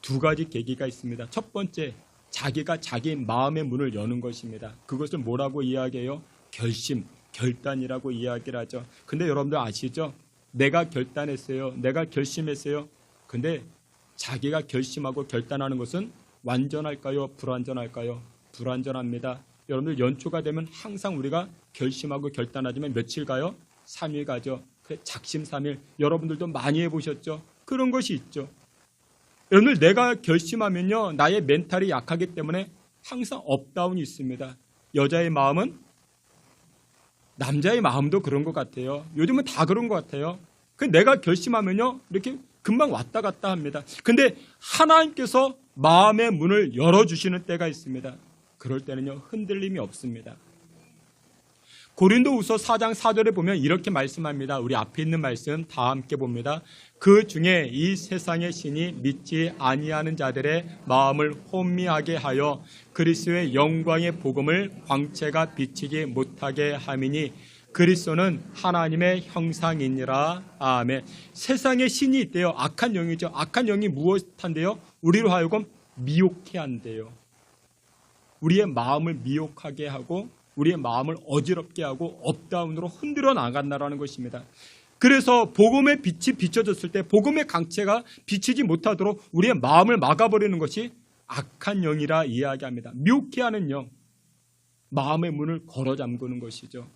두 가지 계기가 있습니다. 첫 번째, 자기가 자기 마음의 문을 여는 것입니다. 그것을 뭐라고 이야기해요? 결심, 결단이라고 이야기를 하죠. 근데 여러분들 아시죠? 내가 결단했어요. 내가 결심했어요. 근데 자기가 결심하고 결단하는 것은 완전할까요? 불완전할까요? 불완전합니다. 여러분들 연초가 되면 항상 우리가 결심하고 결단하지만 며칠 가요? 3일 가죠. 작심삼일. 여러분들도 많이 해보셨죠? 그런 것이 있죠. 여러분들 내가 결심하면요. 나의 멘탈이 약하기 때문에 항상 업다운이 있습니다. 여자의 마음은 남자의 마음도 그런 것 같아요. 요즘은 다 그런 것 같아요. 내가 결심하면요. 이렇게 금방 왔다 갔다 합니다. 근데 하나님께서 마음의 문을 열어주시는 때가 있습니다. 그럴 때는요. 흔들림이 없습니다. 고린도후서 4장 4절에 보면 이렇게 말씀합니다. 우리 앞에 있는 말씀 다 함께 봅니다. 그 중에 이 세상의 신이 믿지 아니하는 자들의 마음을 혼미하게 하여 그리스도의 영광의 복음을 광채가 비치지 못하게 함이니 그리스도는 하나님의 형상이니라. 아멘. 세상에 신이 있대요. 악한 영이죠. 악한 영이 무엇한대요? 우리로 하여금 미혹해 한대요. 우리의 마음을 미혹하게 하고 우리의 마음을 어지럽게 하고 업다운으로 흔들어 나간다라는 것입니다. 그래서 복음의 빛이 비춰졌을 때 복음의 강체가 비치지 못하도록 우리의 마음을 막아버리는 것이 악한 영이라 이야기합니다. 미혹해 하는 영, 마음의 문을 걸어 잠그는 것이죠.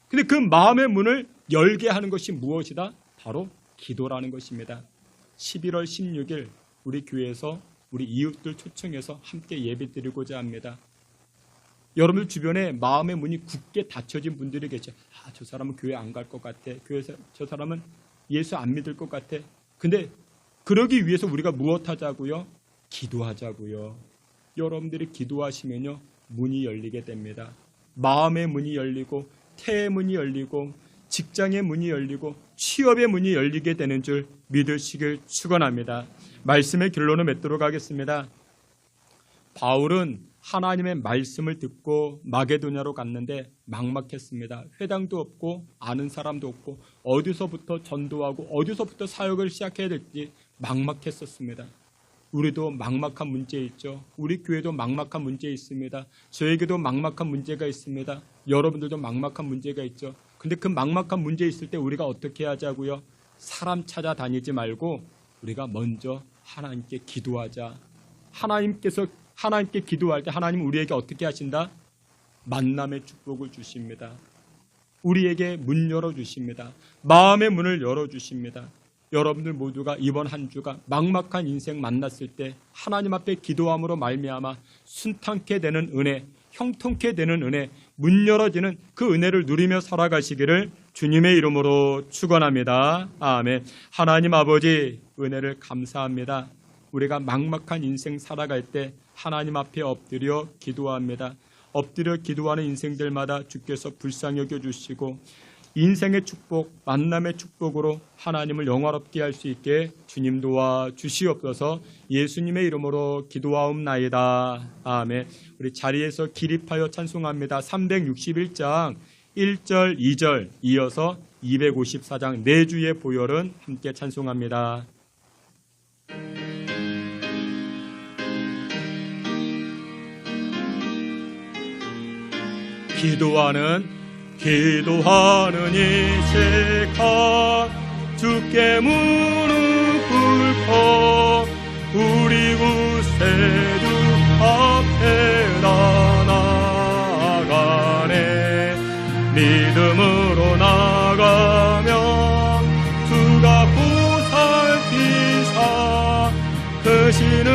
근데 그 마음의 문을 열게 하는 것이 무엇이다? 바로 기도라는 것입니다. 11월 16일 우리 교회에서 우리 이웃들 초청해서 함께 예배 드리고자 합니다. 여러분들 주변에 마음의 문이 굳게 닫혀진 분들이 계셔. 저 사람은 교회 안 갈 것 같아. 교회에서 저 사람은 예수 안 믿을 것 같아. 근데 그러기 위해서 우리가 무엇 하자고요? 기도하자고요. 여러분들이 기도하시면요. 문이 열리게 됩니다. 마음의 문이 열리고 태의 문이 열리고 직장의 문이 열리고 취업의 문이 열리게 되는 줄 믿으시길 축원합니다. 말씀의 결론을 맺도록 하겠습니다. 바울은 하나님의 말씀을 듣고 마게도냐로 갔는데 막막했습니다. 회당도 없고 아는 사람도 없고 어디서부터 전도하고 어디서부터 사역을 시작해야 될지 막막했었습니다. 우리도 막막한 문제 있죠. 우리 교회도 막막한 문제 있습니다. 저에게도 막막한 문제가 있습니다. 여러분들도 막막한 문제가 있죠. 근데 그 막막한 문제 있을 때 우리가 어떻게 하자고요? 사람 찾아다니지 말고 우리가 먼저 하나님께 기도하자. 하나님께 기도할 때 하나님은 우리에게 어떻게 하신다? 만남의 축복을 주십니다. 우리에게 문 열어주십니다. 마음의 문을 열어주십니다. 여러분들 모두가 이번 한 주가 막막한 인생 만났을 때 하나님 앞에 기도함으로 말미암아 순탄케 되는 은혜, 형통케 되는 은혜, 문 열어지는 그 은혜를 누리며 살아가시기를 주님의 이름으로 축원합니다. 아멘. 하나님 아버지 은혜를 감사합니다. 우리가 막막한 인생 살아갈 때 하나님 앞에 엎드려 기도합니다. 엎드려 기도하는 인생들마다 주께서 불쌍히 여겨주시고 인생의 축복, 만남의 축복으로 하나님을 영화롭게 할 수 있게 주님 도와주시옵소서. 예수님의 이름으로 기도하옵나이다. 아멘. 우리 자리에서 기립하여 찬송합니다. 361장 1절, 2절 이어서 254장 내 주의 보혈은 함께 찬송합니다. 기도하는 이 시간 주께 무릎 꿇고 우리 구세주 앞에 나아가네. 믿음으로 나가며 주가 보살피사 크시는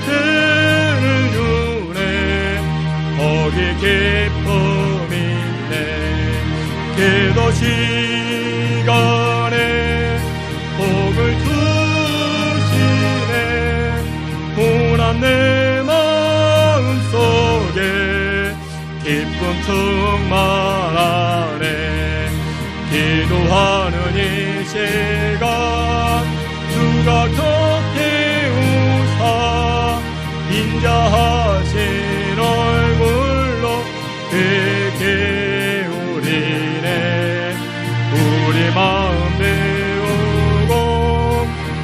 때를 주네. 거기 기쁨이 기도 시간에 복을 주시네. 고난 내 마음속에 기쁨 충만하네. 기도하는 이 시간 주가 곁에 오사 인자하신 얼굴로 그게 우리 마음 배우고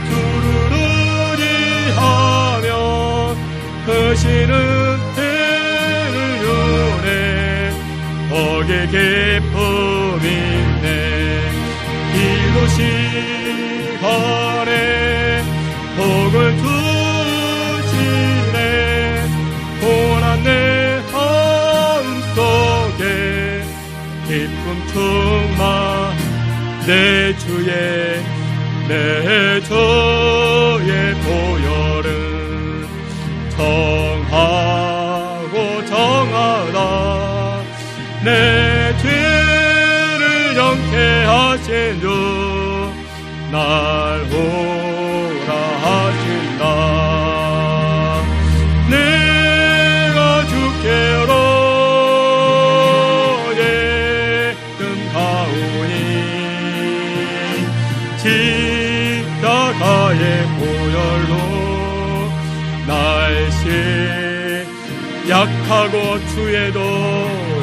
주를 의지하며 크시는 때를 주네. 거기 기쁨이 있네. 기도 시간에 복을 주시네. 고난 내 마음속에 기쁨 충만. 내 주의 보혈은 정하고 정하다. 내 죄를 영케 하신 주 날 오라 하신다. 내가 주께로 십자가의 보혈로 날씨 약하고 추에도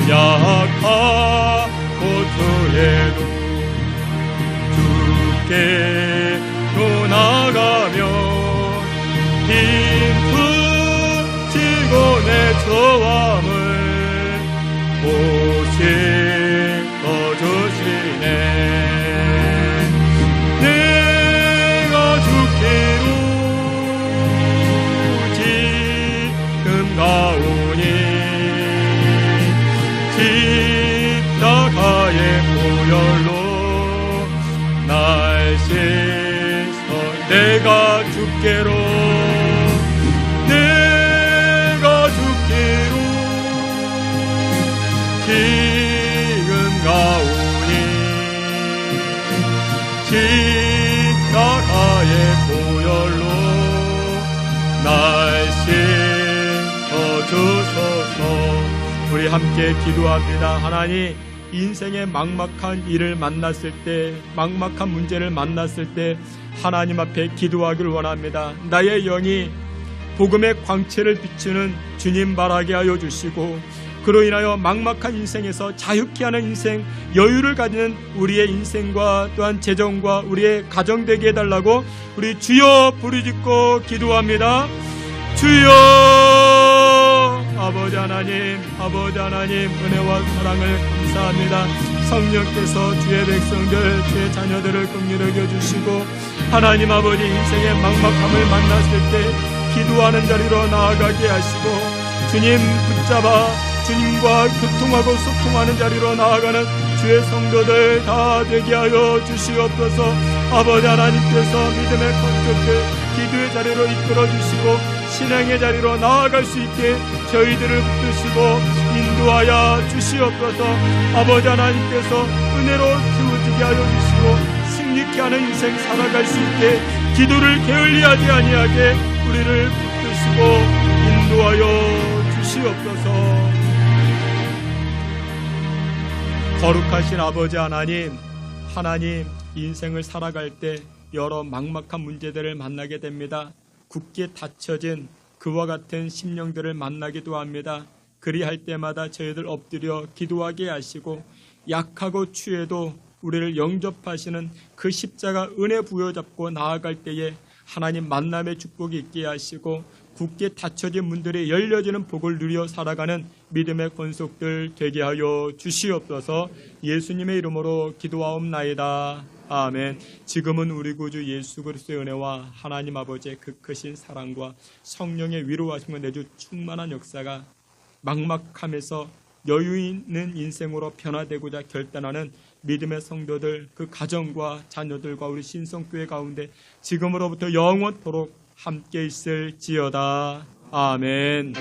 약하고 추에도 주께로 나가며 힘쓰시고 내 저함을 오실 주시네. 가오니 십자가의 보혈로 날 씻어. 내가 주께로 지금 가오니 십자가의 보혈로 날 주소서. 우리 함께 기도합니다. 하나님, 인생의 막막한 일을 만났을 때, 막막한 문제를 만났을 때 하나님 앞에 기도하기를 원합니다. 나의 영이 복음의 광채를 비추는 주님 바라게 하여 주시고, 그로 인하여 막막한 인생에서 자유케 하는 인생, 여유를 가지는 우리의 인생과 또한 재정과 우리의 가정 되게 해달라고 우리 주여 부르짖고 기도합니다. 주여, 아버지 하나님 은혜와 사랑을 감사합니다. 성령께서 주의 백성들 주의 자녀들을 긍휼히 여겨주시고 하나님 아버지 인생의 막막함을 만났을 때 기도하는 자리로 나아가게 하시고 주님 붙잡아 주님과 교통하고 소통하는 자리로 나아가는 주의 성도들 다 되게 하여 주시옵소서. 아버지 하나님께서 믿음의 건축들 기도의 자리로 이끌어 주시고 신앙의 자리로 나아갈 수 있게 저희들을 붙드시고 인도하여 주시옵소서. 아버지 하나님께서 은혜로 키워지게 하여 주시고 승리케 하는 인생 살아갈 수 있게 기도를 게을리하지 아니하게 우리를 붙드시고 인도하여 주시옵소서. 거룩하신 아버지 하나님 인생을 살아갈 때 여러 막막한 문제들을 만나게 됩니다. 굳게 닫혀진 그와 같은 심령들을 만나기도 합니다. 그리할 때마다 저희들 엎드려 기도하게 하시고 약하고 취해도 우리를 영접하시는 그 십자가 은혜 부여잡고 나아갈 때에 하나님 만남의 축복이 있게 하시고 굳게 닫혀진 문들이 열려지는 복을 누려 살아가는 믿음의 권속들 되게 하여 주시옵소서. 예수님의 이름으로 기도하옵나이다. 아멘. 지금은 우리 구주 예수 그리스도의 은혜와 하나님 아버지의 그 크신 사랑과 성령의 위로하심과 내주 충만한 역사가 막막함에서 여유 있는 인생으로 변화되고자 결단하는 믿음의 성도들 그 가정과 자녀들과 우리 신성교회 가운데 지금으로부터 영원토록 함께 있을지어다. 아멘.